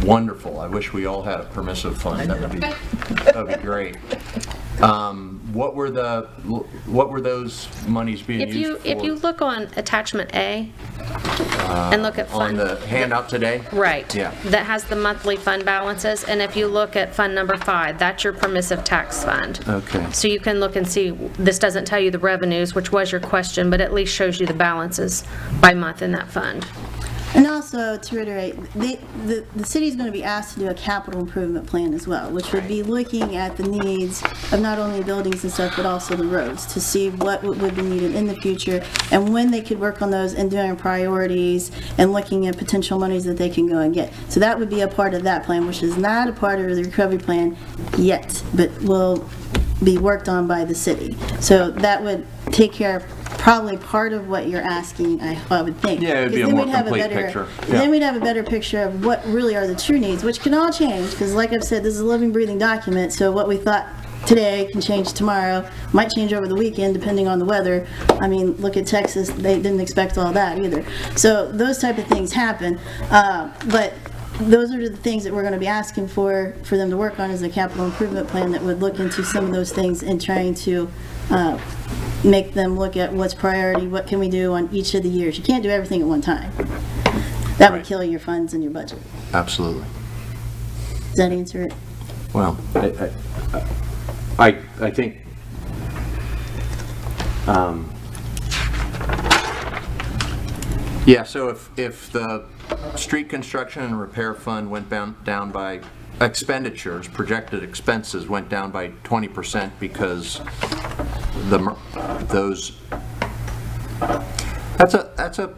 wonderful. I wish we all had a permissive fund. That'd be great. What were those monies being If used for? you look on attachment A and look at On fund. the handout today? Right. Yeah. That has the monthly fund balances, and if you look at fund number 5, that's your permissive tax fund. Okay. So you can look and see, this doesn't tell you the revenues, which was your question, but at least shows you the balances by month in that fund. And also, to reiterate, the city's going to be asked to do a capital improvement plan as well, which would be looking at the needs of not only buildings and stuff, but also the roads, to see what would be needed in the future, and when they could work on those, and doing priorities, and looking at potential monies that they can go and get. So that would be a part of that plan, which is not a part of the recovery plan yet, but will be worked on by the city. So that would take care of probably part of what you're asking, I would think. Yeah, it'd be a Because then more we'd have complete better- picture. Then Yeah. we'd have a better picture of what really are the true needs, which can all change, because like I've said, this is a living, breathing document, so what we thought today can change tomorrow, might change over the weekend depending on the weather. I mean, look at Texas, they didn't expect all that either. So those type of things happen, but those are the things that we're going to be asking for them to work on, is a capital improvement plan that would look into some of those things and trying to make them look at what's priority, what can we do on each of the years. You can't do everything at one time. That would Right. kill your funds and your budget. Absolutely. Does that answer it? Well, I think Yeah, so if the street construction and repair fund went down by expenditures, projected expenses went down by 20% because that's a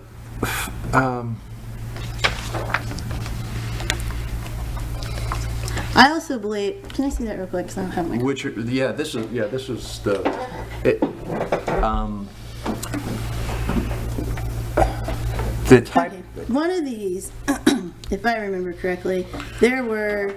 I also believe, can I see that real quick, because I don't have my. this is the type. Okay. One of these, if I remember correctly, there were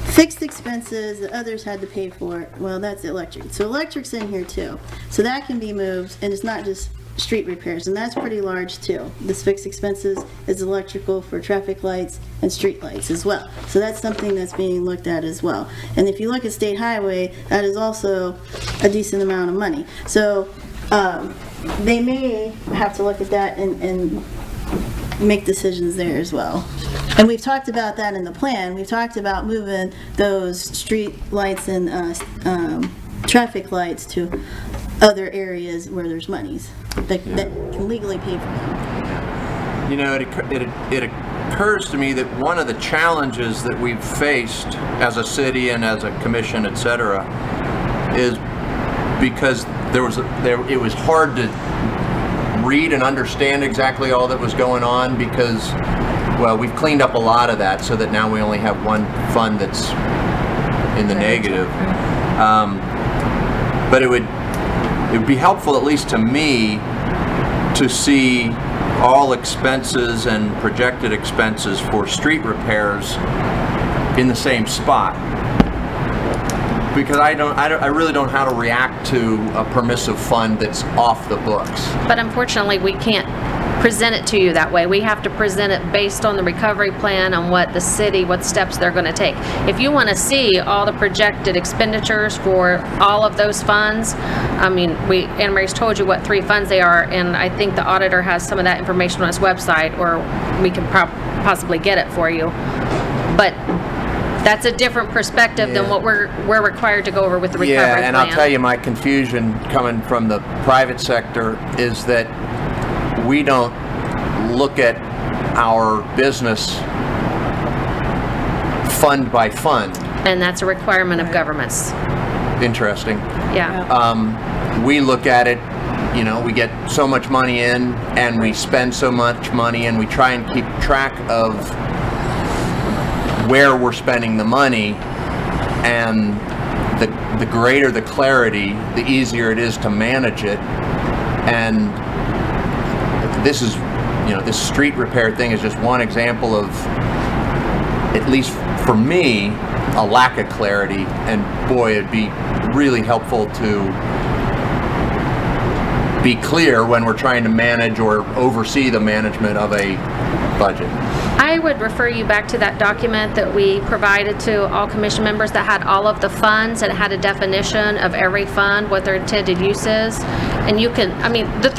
fixed expenses that others had to pay for. Well, that's electric. So electric's in here too. So that can be moved, and it's not just street repairs, and that's pretty large too. This fixed expenses is electrical for traffic lights and street lights as well. So that's something that's being looked at as well. And if you look at state highway, that is also a decent amount of money. So they may have to look at that and make decisions there as well. And we've talked about that in the plan. We've talked about moving those street lights and traffic lights to other areas where there's monies that can legally pay for them. You know, it occurs to me that one of the challenges that we've faced as a city and as a commission, et cetera, is because it was hard to read and understand exactly all that was going on because, well, we've cleaned up a lot of that so that now we only have one fund that's in the negative. But it would be helpful, at least to me, to see all expenses and projected expenses for street repairs in the same spot. Because I really don't know how to react to a permissive fund that's off the books. But unfortunately, we can't present it to you that way. We have to present it based on the recovery plan, on what the city, what steps they're going to take. If you want to see all the projected expenditures for all of those funds, I mean, Anna Marie's told you what 3 funds they are, and I think the auditor has some of that information on his website, or we can possibly get it for you. But that's a different perspective than what we're required to go over with the recovery plan. Yeah, and I'll tell you, my confusion coming from the private sector is that we don't look at our business fund by fund. And that's a requirement of governments. Interesting. Yeah. We look at it, you know, we get so much money in and we spend so much money, and we try and keep track of where we're spending the money, and the greater the clarity, the easier it is to manage it. And this is, you know, this street repair thing is just one example of, at least for me, a lack of clarity. And boy, it'd be really helpful to be clear when we're trying to manage or oversee the management of a budget. I would refer you back to that document that we provided to all commission members that had all of the funds, and it had a definition of every fund, what their intended use is. And you can, I mean, the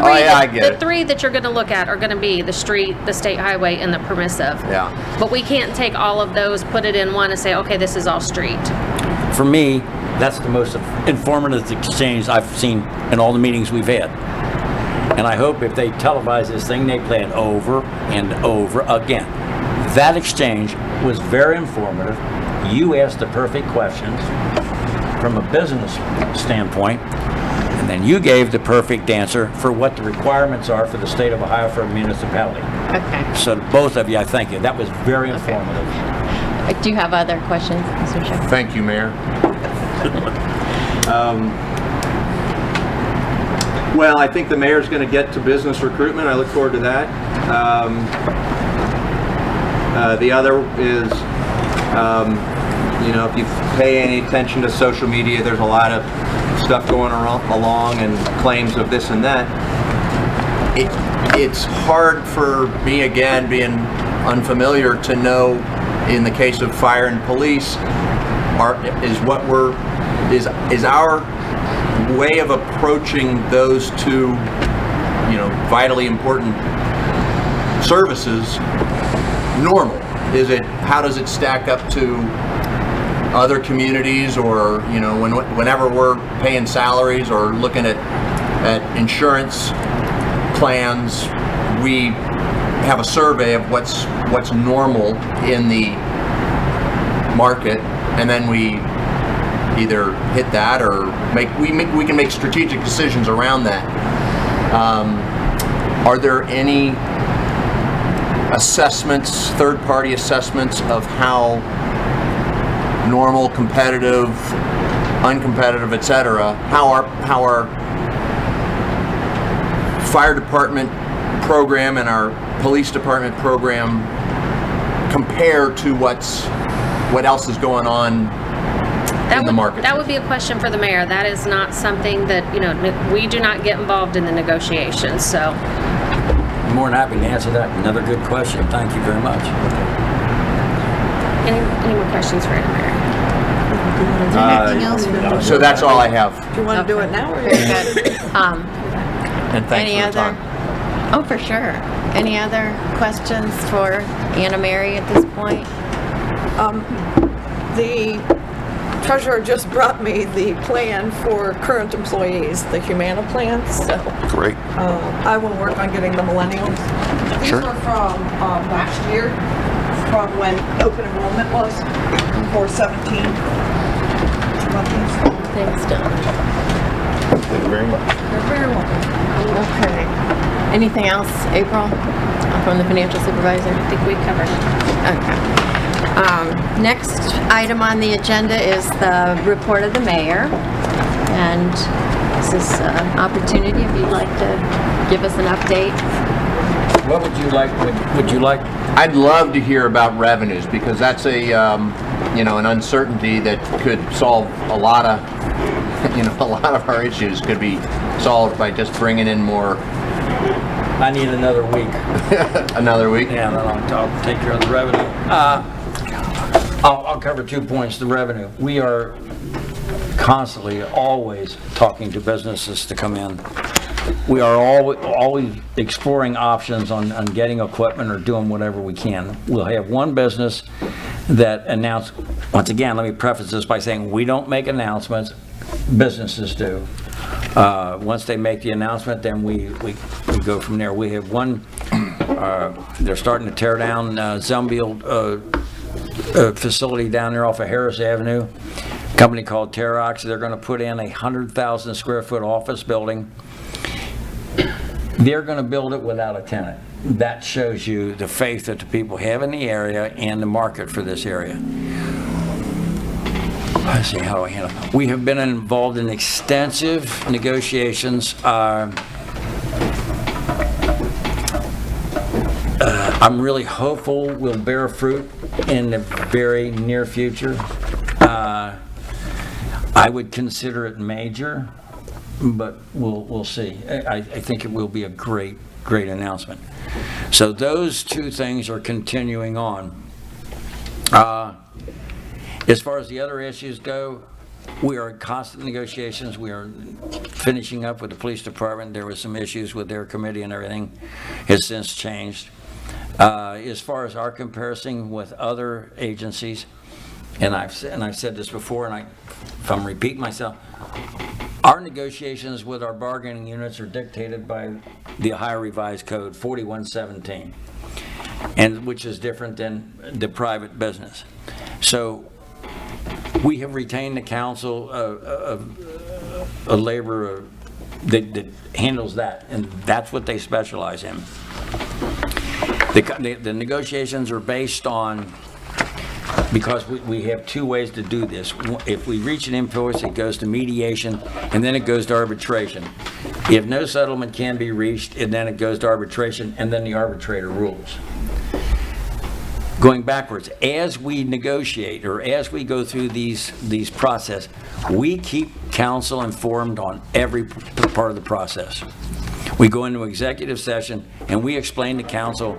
three that you're going to look at are going to be the street, the state highway, and the permissive. Yeah. But we can't take all of those, put it in one, and say, okay, this is all street. For me, that's the most informative exchange I've seen in all the meetings we've had. And I hope if they televise this thing, they play it over and over again. That exchange was very informative. You asked the perfect questions from a business standpoint, and then you gave the perfect answer for what the requirements are for the state of Ohio for a municipality. Okay. So both of you, I thank you. That was very informative. Do you have other questions, Mr. Chair? Thank you, Mayor. Well, I think the mayor's going to get to business recruitment. I look forward to that. The other is, you know, if you pay any attention to social media, there's a lot of stuff going along and claims of this and that. It's hard for me, again, being unfamiliar, to know, in the case of fire and police, is our way of approaching those two, you know, vitally important services normal? How does it stack up to other communities, or, you know, whenever we're paying salaries or looking at insurance plans, we have a survey of what's normal in the market, and then we either hit that or we can make strategic decisions around that. Are there any assessments, third-party assessments of how normal, competitive, uncompetitive, etc., how our fire department program and our police department program compare to what else is going on in the market? That would be a question for the mayor. That is not something that, we do not get involved in the negotiations, so. More than happy to answer that. Another good question. Thank you very much. Any more questions for the mayor? Is there anything else? So that's all I have. Do you want to do it now? Or Good. And thanks Any for the other? time. Oh, for sure. Any other questions for Anna Mary at this point? The treasurer just brought me the plan for current employees, the Humana plan, so Great. I will work on getting the millennials. These Sure. are from last year, from when open enrollment was for 17. Thanks, Don. Thank you very much. You're very welcome. Okay. Anything else, April, from the financial supervisor? I think we covered it. Okay. Next item on the agenda is the report of the mayor. And this is an opportunity if you'd like to give us an update. What would you like, would you like? I'd love to hear about revenues, because that's an uncertainty that could solve a lot of, a lot of our issues could be solved by just bringing in more. I need another week. Another week? Yeah, then I'll take care of the revenue. I'll cover 2 points, the revenue. We are constantly, always talking to businesses to come in. We are always exploring options on getting equipment or doing whatever we can. We'll have one business that announced, once again, let me preface this by saying we don't make announcements, businesses do. Once they make the announcement, then we go from there. We have one, they're starting to tear down Zumbiel facility down there off of Harris Avenue, a company called Terox. They're going to put in a 100,000 square foot office building. They're going to build it without a tenant. That shows you the faith that the people have in the area and the market for this area. Let's see, how do I handle it? We have been involved in extensive negotiations. I'm really hopeful we'll bear fruit in the very near future. I would consider it major, but we'll see. I think it will be a great announcement. So those two things are continuing on. As far as the other issues go, we are in constant negotiations. We are finishing up with the police department. There was some issues with their committee and everything. Has since changed. As far as our comparison with other agencies, and I've said this before, and if I'm repeating myself, our negotiations with our bargaining units are dictated by the Ohio Revised Code 4117, and which is different than the private business. So we have retained the council of labor that handles that, and that's what they specialize in. The negotiations are based on, because we have two ways to do this. If we reach an impasse, it goes to mediation, and then it goes to arbitration. If no settlement can be reached, and then it goes to arbitration, and then the arbitrator rules. Going backwards, as we negotiate, or as we go through these process, we keep council informed on every part of the process. We go into executive session, and we explain to council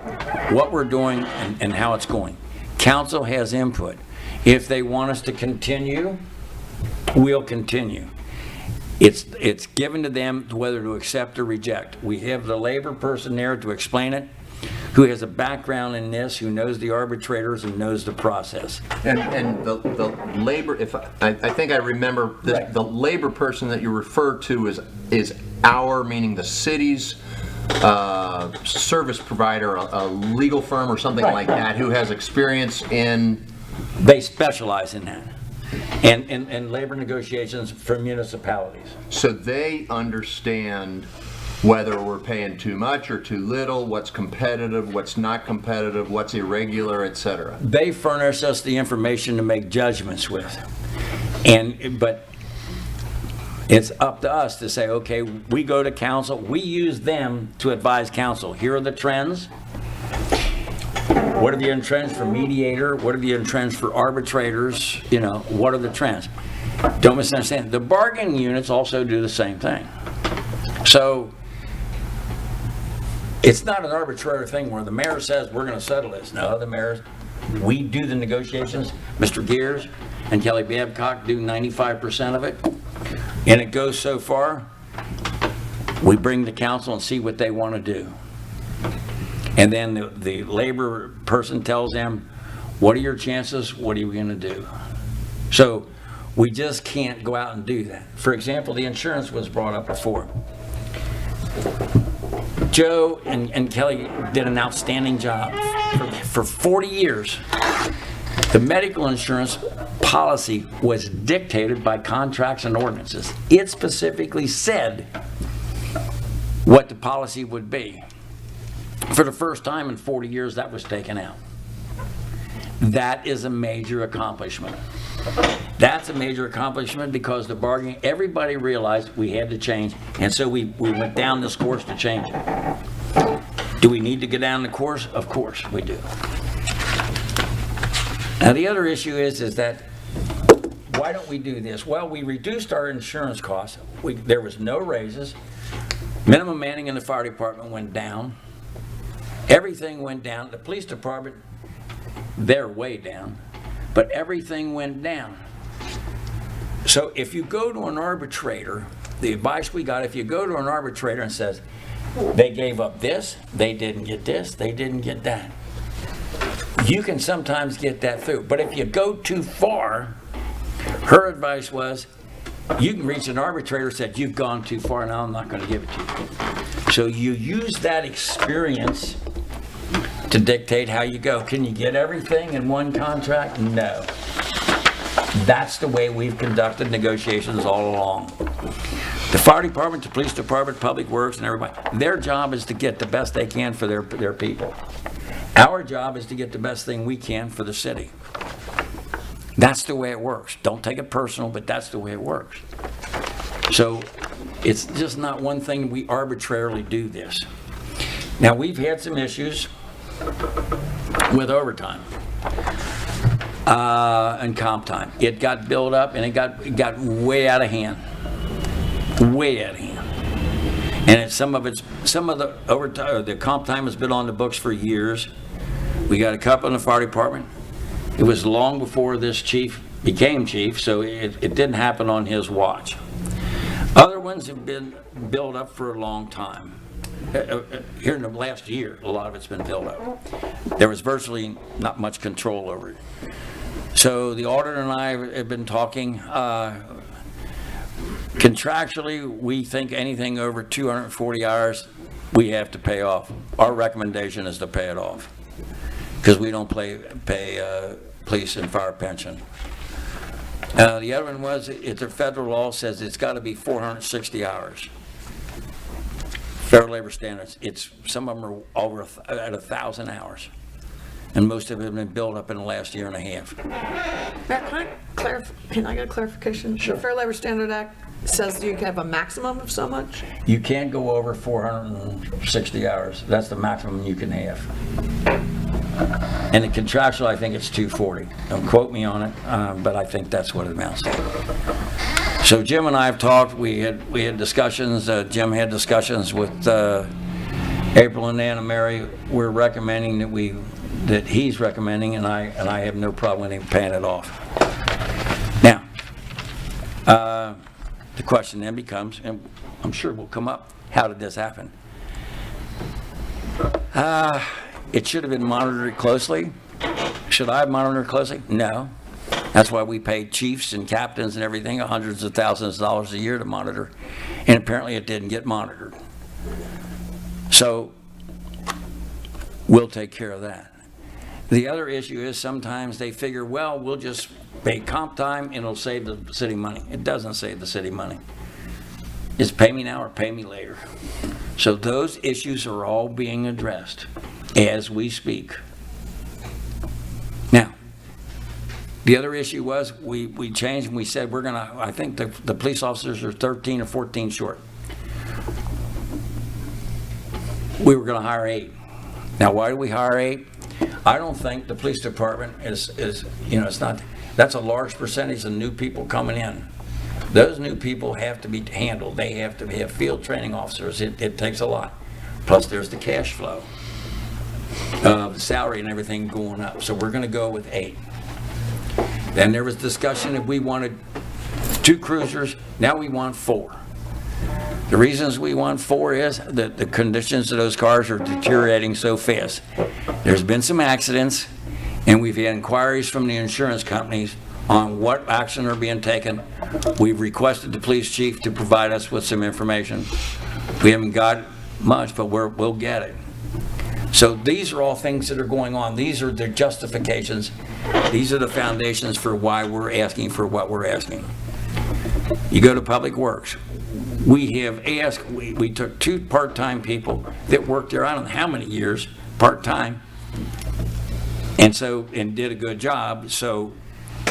what we're doing and how it's going. Council has input. If they want us to continue, we'll continue. It's given to them whether to accept or reject. We have the labor person there to explain it, who has a background in this, who knows the arbitrators and knows the process. And the labor, I think I remember, Right. the labor person that you refer to is our, meaning the city's service provider, a legal firm or something Right. like that, who has experience in, They specialize in that. And labor negotiations for municipalities. so they understand whether we're paying too much or too little, what's competitive, what's not competitive, what's irregular, et cetera. They furnish us the information to make judgments with. But it's up to us to say, okay, we go to council, we use them to advise council. Here are the trends. What are the trends for mediator? What are the trends for arbitrators? You know, what are the trends? Don't misunderstand. The bargaining units also do the same thing. So it's not an arbitrary thing where the mayor says, we're going to settle this. No, the mayor, we do the negotiations. Mr. Gears and Kelly Babcock do 95% of it. And it goes so far, we bring the council and see what they want to do. And then the labor person tells them, what are your chances? What are you going to do? So we just can't go out and do that. For example, the insurance was brought up before. Joe and Kelly did an outstanding job. For 40 years, the medical insurance policy was dictated by contracts and ordinances. It specifically said what the policy would be. For the first time in 40 years, that was taken out. That is a major accomplishment. That's a major accomplishment because the bargaining, everybody realized we had to change, and so we went down this course to change it. Do we need to get down the course? Of course we do. Now the other issue is that why don't we do this? Well, we reduced our insurance costs. There was no raises. Minimum manning in the fire department went down. Everything went down. The police department, they're way down, but everything went down. So if you go to an arbitrator, the advice we got, if you go to an arbitrator and says, they gave up this, they didn't get this, they didn't get that, you can sometimes get that through. But if you go too far, her advice was, you can reach an arbitrator and said, you've gone too far, now I'm not going to give it to you. So you use that experience to dictate how you go. Can you get everything in one contract? No. That's the way we've conducted negotiations all along. The fire department, the police department, public works, and everybody, their job is to get the best they can for their people. Our job is to get the best thing we can for the city. That's the way it works. Don't take it personal, but that's the way it works. So it's just not one thing we arbitrarily do this. Now, we've had some issues with overtime and comp time. It got built up and it got way out of hand. Way out of hand. And some of the overtime, the comp time has been on the books for years. We got a couple in the fire department. It was long before this chief became chief, so it didn't happen on his watch. Other ones have been built up for a long time. Here in the last year, a lot of it's been built up. There was virtually not much control over it. So the auditor and I have been talking. Contractually, we think anything over 240 hours, we have to pay off. Our recommendation is to pay it off because we don't pay police and fire pension. The other one was, if the federal law says it's got to be 460 hours. Federal labor standards, some of them are over at 1,000 hours. And most of them have been built up in the last year and a half. Matt, can I get a clarification? Sure. The Fair Labor Standard Act says you can have a maximum of so much? You can't go over 460 hours. That's the maximum you can have. And the contractual, I think it's 240. Don't quote me on it, but I think that's what it amounts to. So Jim and I have talked. We had discussions. Jim had discussions with April and Anna Mary. We're recommending that he's recommending, and I have no problem with him paying it off. Now, the question then becomes, and I'm sure will come up, how did this happen? It should have been monitored closely. Should I have monitored closely? No. That's why we paid chiefs and captains and everything hundreds of thousands of dollars a year to monitor, and apparently it didn't get monitored. So we'll take care of that. The other issue is sometimes they figure, well, we'll just pay comp time and it'll save the city money. It doesn't save the city money. It's pay me now or pay me later. So those issues are all being addressed as we speak. Now, the other issue was we changed and we said we're gonna, I think the police officers are 13 or 14 short. We were gonna hire 8. Now, why do we hire 8? I don't think the police department is, you know, it's not, that's a large percentage of new people coming in. Those new people have to be handled. They have to have field training officers. It takes a lot. Plus there's the cash flow, the salary and everything going up. So we're gonna go with 8. Then there was discussion if we wanted 2 cruisers, now we want 4. The reasons we want 4 is that the conditions of those cars are deteriorating so fast. There's been some accidents, and we've had inquiries from the insurance companies on what action are being taken. We've requested the police chief to provide us with some information. We haven't got much, but we'll get it. So these are all things that are going on. These are the justifications. These are the foundations for why we're asking for what we're asking. You go to Public Works. We have asked, we took 2 part-time people that worked there, I don't know how many years, part-time, and did a good job. So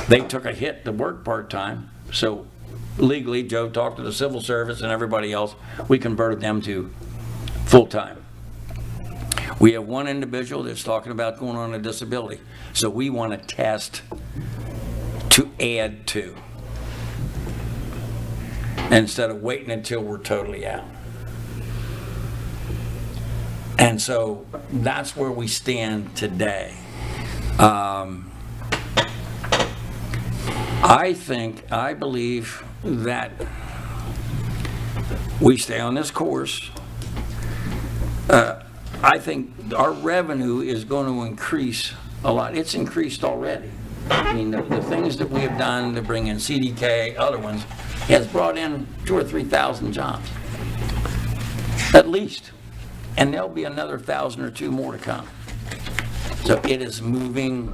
they took a hit to work part-time. So legally, Joe talked to the civil service and everybody else, we converted them to full-time. We have 1 individual that's talking about going on a disability. So we want to test to add 2. Instead of waiting until we're totally out. And so that's where we stand today. I believe that we stay on this course. I think our revenue is going to increase a lot. It's increased already. I mean, the things that we have done to bring in CDK, other ones, has brought in 2,000 or 3,000 jobs, at least. And there'll be another 1,000 or 2 more to come. So it is moving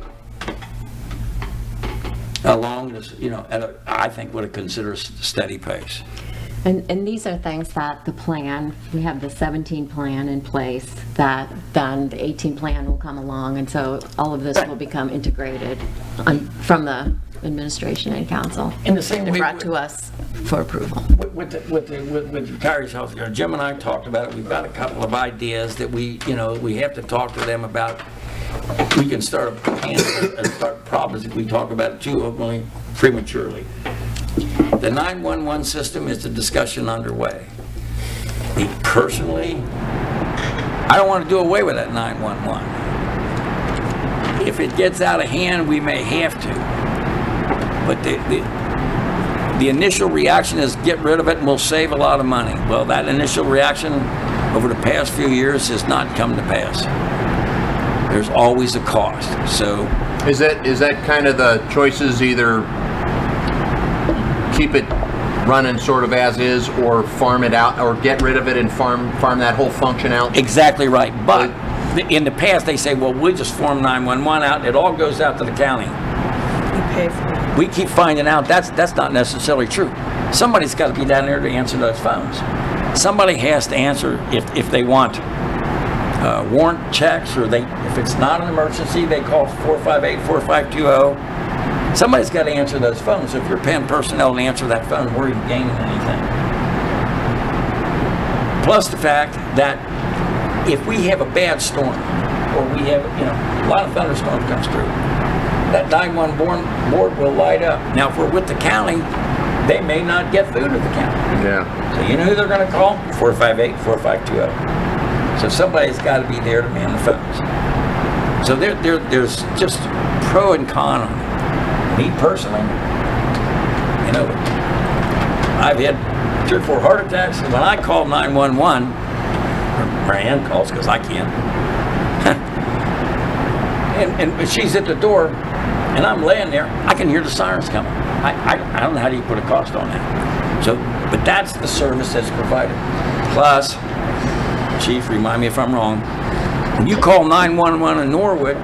along this, you know, at I think what I consider a steady pace. And these are things that the plan, we have the 17 plan in place, that then the 18 plan will come along, and so all of this will become integrated from the administration and council. In the same and way brought to us for approval. With retirees health care, Jim and I talked about it. We've got a couple of ideas that we have to talk to them about. We can start a plan and start problems if we talk about it too openly, prematurely. The 911 system is the discussion underway. Me personally, I don't want to do away with that 911. If it gets out of hand, we may have to. But the initial reaction is get rid of it and we'll save a lot of money. Well, that initial reaction over the past few years has not come to pass. There's always a cost. So Is that kind of the choices, either keep it running sort of as is, or farm it out, or get rid of it and farm that whole function out? exactly right. But in the past, they say, well, we'll just farm 911 out. It all goes out to the county. You pay for it. We keep finding out that's not necessarily true. Somebody's got to be down there to answer those phones. Somebody has to answer if they want warrant checks, or if it's not an emergency, they call 458-4520. Somebody's got to answer those phones. So if you're paying personnel to answer that phone, where are you gaining anything? Plus the fact that if we have a bad storm, or we have, a lot of thunderstorms comes through, that 911 board will light up. Now, if we're with the county, they may not get through to the county. Yeah. So you know who they're going to call? 458-4520. So somebody's got to be there to man the phones. So there's just pro and con on it. Me personally, I've had 3 or 4 heart attacks, and when I call 911, or Marianne calls because I can't, and she's at the door, and I'm laying there, I can hear the sirens coming. I don't know how do you put a cost on that. So, but that's the service that's provided. Plus, Chief, remind me if I'm wrong. When you call 911 in Norwood,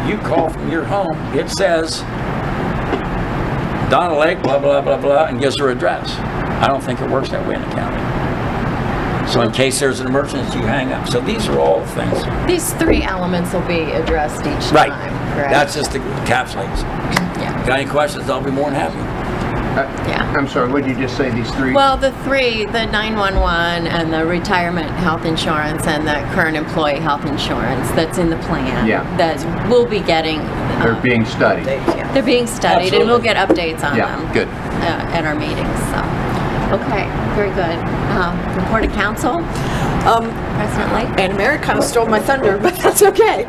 you call from your home, it says Donna Lake, blah, blah, blah, blah, and gives her address. I don't think it works that way in the county. So in case there's an emergency, you hang up. So these are all things. These 3 elements will be addressed each Right. time, correct? That's just the capsulates. Yeah. Got any questions? I'll be more than happy. Yeah. I'm sorry, what did you just say, these 3? Well, the 3, the 911 and the retirement health insurance and the current employee health insurance that's in the plan. Yeah. That we'll be getting. They're being studied. They're being studied, and we'll get updates on Yeah, them. good. At our meetings, so. Okay, very good. Report of council? President Lake? Anna Mary kind of stole my thunder, but that's okay.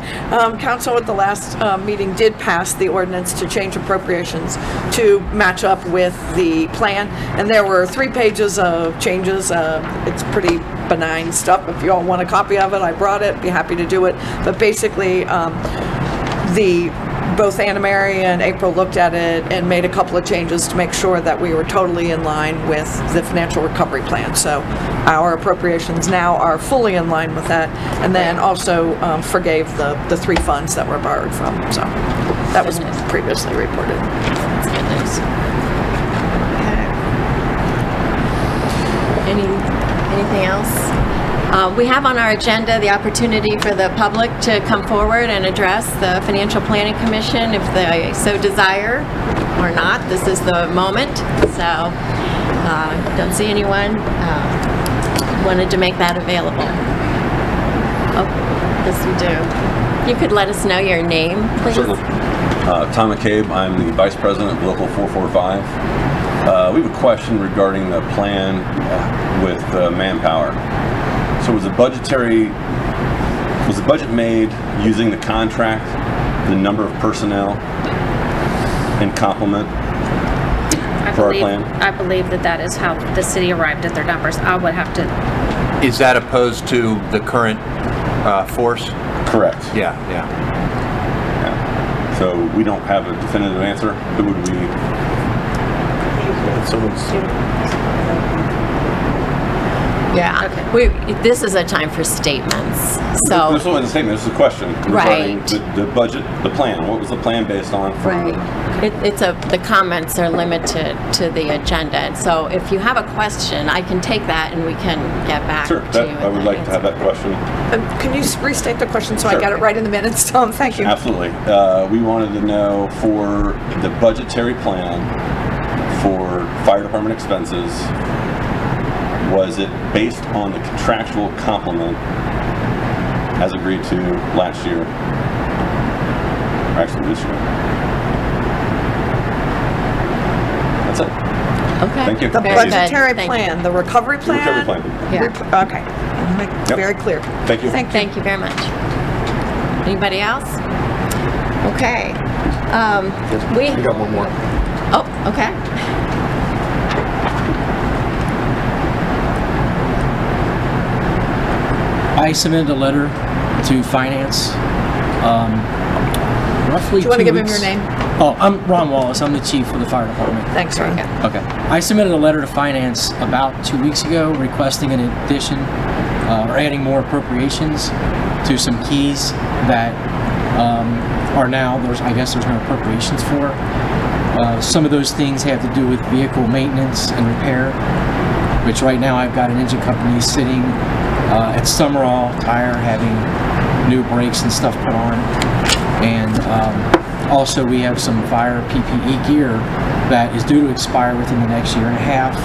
Council at the last meeting did pass the ordinance to change appropriations to match up with the plan, and there were 3 pages of changes. It's pretty benign stuff. If you all want a copy of it, I brought it, be happy to do it. But basically, both Anna Mary and April looked at it and made a couple of changes to make sure that we were totally in line with the financial recovery plan. So our appropriations now are fully in line with that, and then also forgave the 3 funds that were borrowed from. So that was previously reported. That's good news. Anything else? We have on our agenda the opportunity for the public to come forward and address the Financial Planning Commission if they so desire or not. This is the moment. So, don't see anyone. Wanted to make that available. Oh, yes we do. You could let us know your name, please. Certainly. Tom McCabe, I'm the Vice President of Local 445. We have a question regarding the plan with manpower. So was the budget made using the contract, the number of personnel, and complement for our plan? I believe that is how the city arrived at their numbers. I would have to, Is that opposed to the current force? Correct. Yeah. So we don't have a definitive answer. Who would we? Yeah. Okay. This is a time for statements. So. This wasn't a statement. This is a question regarding Right. the budget, the plan. What was the plan based on? Right. The comments are limited to the agenda. So if you have a question, I can take that and we can get back Sure. to you. I would like to have that question. Can you restate the question so I Sure. get it right in the minutes, Tom? Thank you. Absolutely. We wanted to know for the budgetary plan for fire department expenses, was it based on the contractual complement as agreed to last year? Or actually this year? That's it. Okay. Thank you. The Very good. budgetary Thank you. plan, the recovery The plan? recovery plan. Yeah. Okay. Make it very clear. Thank you. Thank you very much. Anybody else? Okay. We got one more. Oh, okay. I submitted a letter to finance, roughly 2 weeks. Do you want to give him your name? Oh, I'm Ron Wallace. I'm the chief for the fire department. Thanks, Ron. Okay. I submitted a letter to finance about 2 weeks ago requesting an addition or adding more appropriations to some keys that are now, I guess there's no appropriations for. Some of those things have to do with vehicle maintenance and repair, which right now I've got an engine company sitting at Summerall Tire having new brakes and stuff put on. And also we have some fire PPE gear that is due to expire within the next year and a half.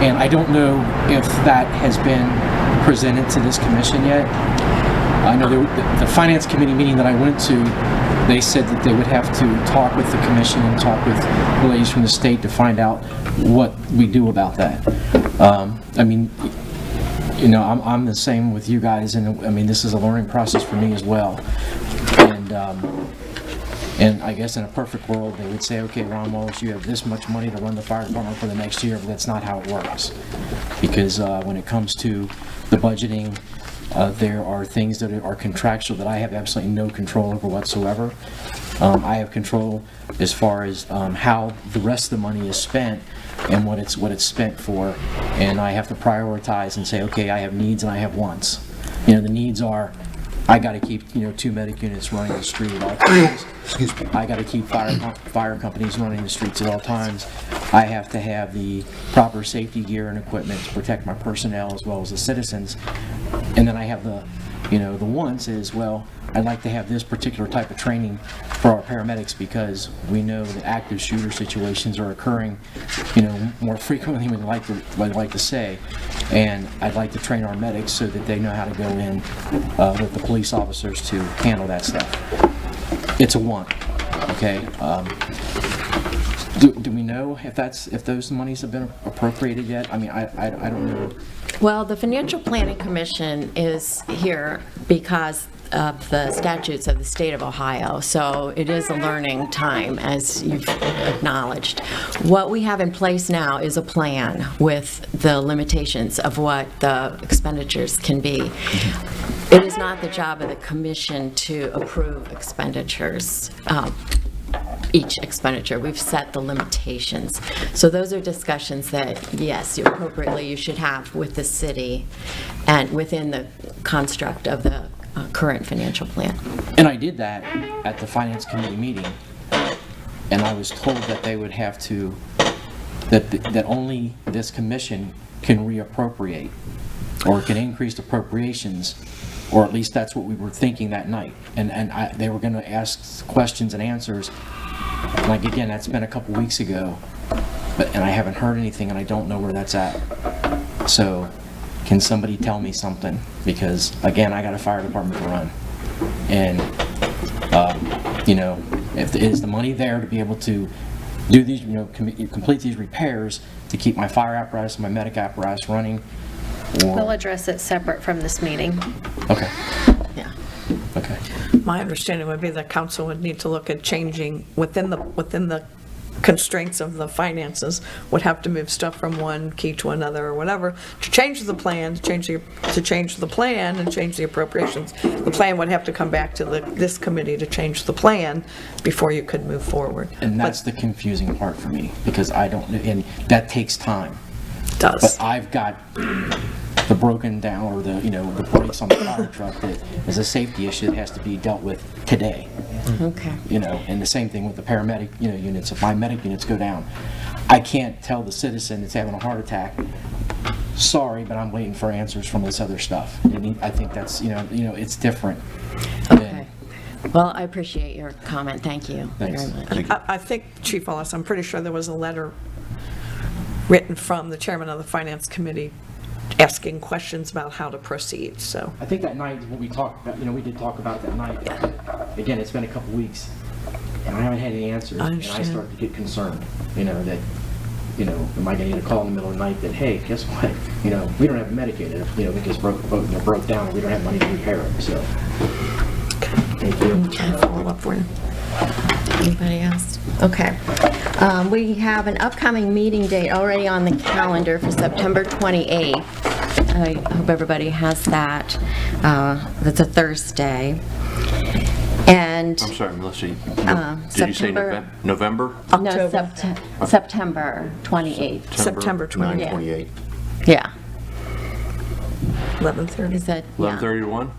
And I don't know if that has been presented to this commission yet. I know the finance committee meeting that I went to, they said that they would have to talk with the commission and talk with the ladies from the state to find out what we do about that. I mean, you know, I'm the same with you guys, and I mean, this is a learning process for me as well. And I guess in a perfect world, they would say, okay, Ron Wallace, you have this much money to run the fire department for the next year, but that's not how it works. Because when it comes to the budgeting, there are things that are contractual that I have absolutely no control over whatsoever. I have control as far as how the rest of the money is spent and what it's spent for, and I have to prioritize and say, okay, I have needs and I have wants. The needs are, I got to keep 2 medic units running the street at all times. Excuse me. I got to keep fire companies running the streets at all times. I have to have the proper safety gear and equipment to protect my personnel as well as the citizens. And then I have the wants is, well, I'd like to have this particular type of training for our paramedics because we know that active shooter situations are occurring, more frequently than we'd like to say. And I'd like to train our medics so that they know how to go in with the police officers to handle that stuff. It's a want, okay? Do we know if those monies have been appropriated yet? I mean, I don't know. Well, the Financial Planning Commission is here because of the statutes of the state of Ohio, so it is a learning time, as you've acknowledged. What we have in place now is a plan with the limitations of what the expenditures can be. It is not the job of the commission to approve expenditures, each expenditure. We've set the limitations. So those are discussions that, yes, appropriately you should have with the city and within the construct of the current financial plan. And I did that at the Finance Committee meeting, and I was told that they would have to, that only this commission can reappropriate, or can increase appropriations, or at least that's what we were thinking that night. And they were going to ask questions and answers. Like, again, that's been a couple weeks ago, and I haven't heard anything, and I don't know where that's at. So, can somebody tell me something? Because, again, I got a fire department to run. And, if is the money there to be able to do these, complete these repairs to keep my fire apparatus and my medic apparatus running? We'll address it separate from this meeting. Okay, Yeah. okay. My understanding would be the council would need to look at changing within the constraints of the finances, would have to move stuff from one key to another or whatever, to change the plan, to change the plan and change the appropriations. The plan would have to come back to this committee to change the plan before you could move forward. And that's the confusing part for me, because I don't, and that takes time. Does. But I've got the broken down, or the brakes on the fire truck that is a safety issue that has to be dealt with today. Okay. And the same thing with the paramedic, units. If my medic units go down, I can't tell the citizen that's having a heart attack, sorry, but I'm waiting for answers from this other stuff. And I think that's, it's different. Okay. Well, I appreciate your comment. Thank you Thanks. very much. I think, Chief Wallace, I'm pretty sure there was a letter written from the chairman of the Finance Committee asking questions about how to proceed, so. I think that night, what we talked about, we did talk about that night. Again, it's been a couple weeks, and I haven't had any answers. I And I understand. start to get concerned, that, am I gonna get a call in the middle of the night that, hey, guess what? We don't have it medicated, because broke down, and we don't have money to repair it, so. Thank you. I'll follow up for you. Anybody else? Okay. We have an upcoming meeting date already on the calendar for September 28th. I hope everybody has that. That's a Thursday. And I'm sorry, Melissa, did you say September- November? no, September 28th. September 28th. 9/28. Yeah. 11:30. Is that? yeah. 11:30 to 1?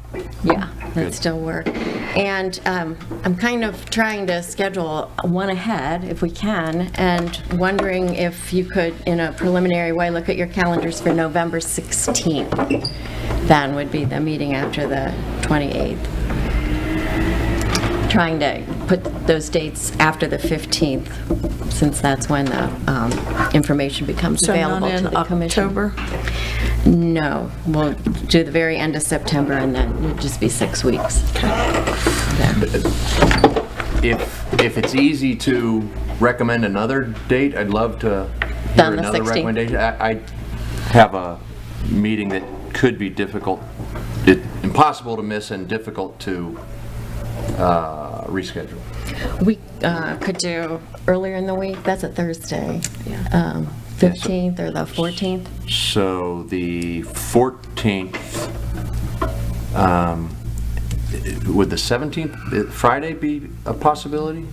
Yeah, that Good. still work. And I'm kind of trying to schedule one ahead if we can, and wondering if you could, in a preliminary way, look at your calendars for November 16th. Then would be the meeting after the 28th. Trying to put those dates after the 15th, since that's when the information becomes So available none to in the commission. October? No, we'll do the very end of September, and then it'll just be 6 weeks. If it's easy to recommend another date, I'd love to hear Done the another 16th. recommendation. I have a meeting that could be difficult, impossible to miss and difficult to reschedule. We could do earlier in the week, that's a Thursday. 15th or the 14th? So the 14th, would the 17th, Friday be a possibility?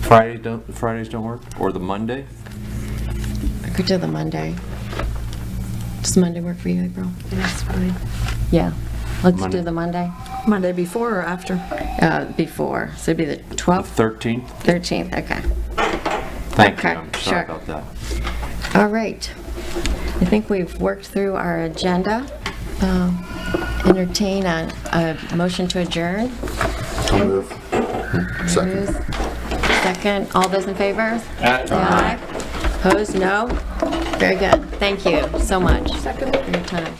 Fridays don't work? Or the Monday? I could do the Monday. Does Monday work for you, April? That's fine. Yeah, let's Monday. do the Monday. Monday before or after? Before, so it'd be the The 12th, 13th? 13th, okay. Thank you, Okay, I'm sure. sorry about that. All right. I think we've worked through our agenda. Entertain a motion to adjourn. I'll move. Second. Second, all those in favor? Aye. Opposed, no? Very good. Thank you so much for your time.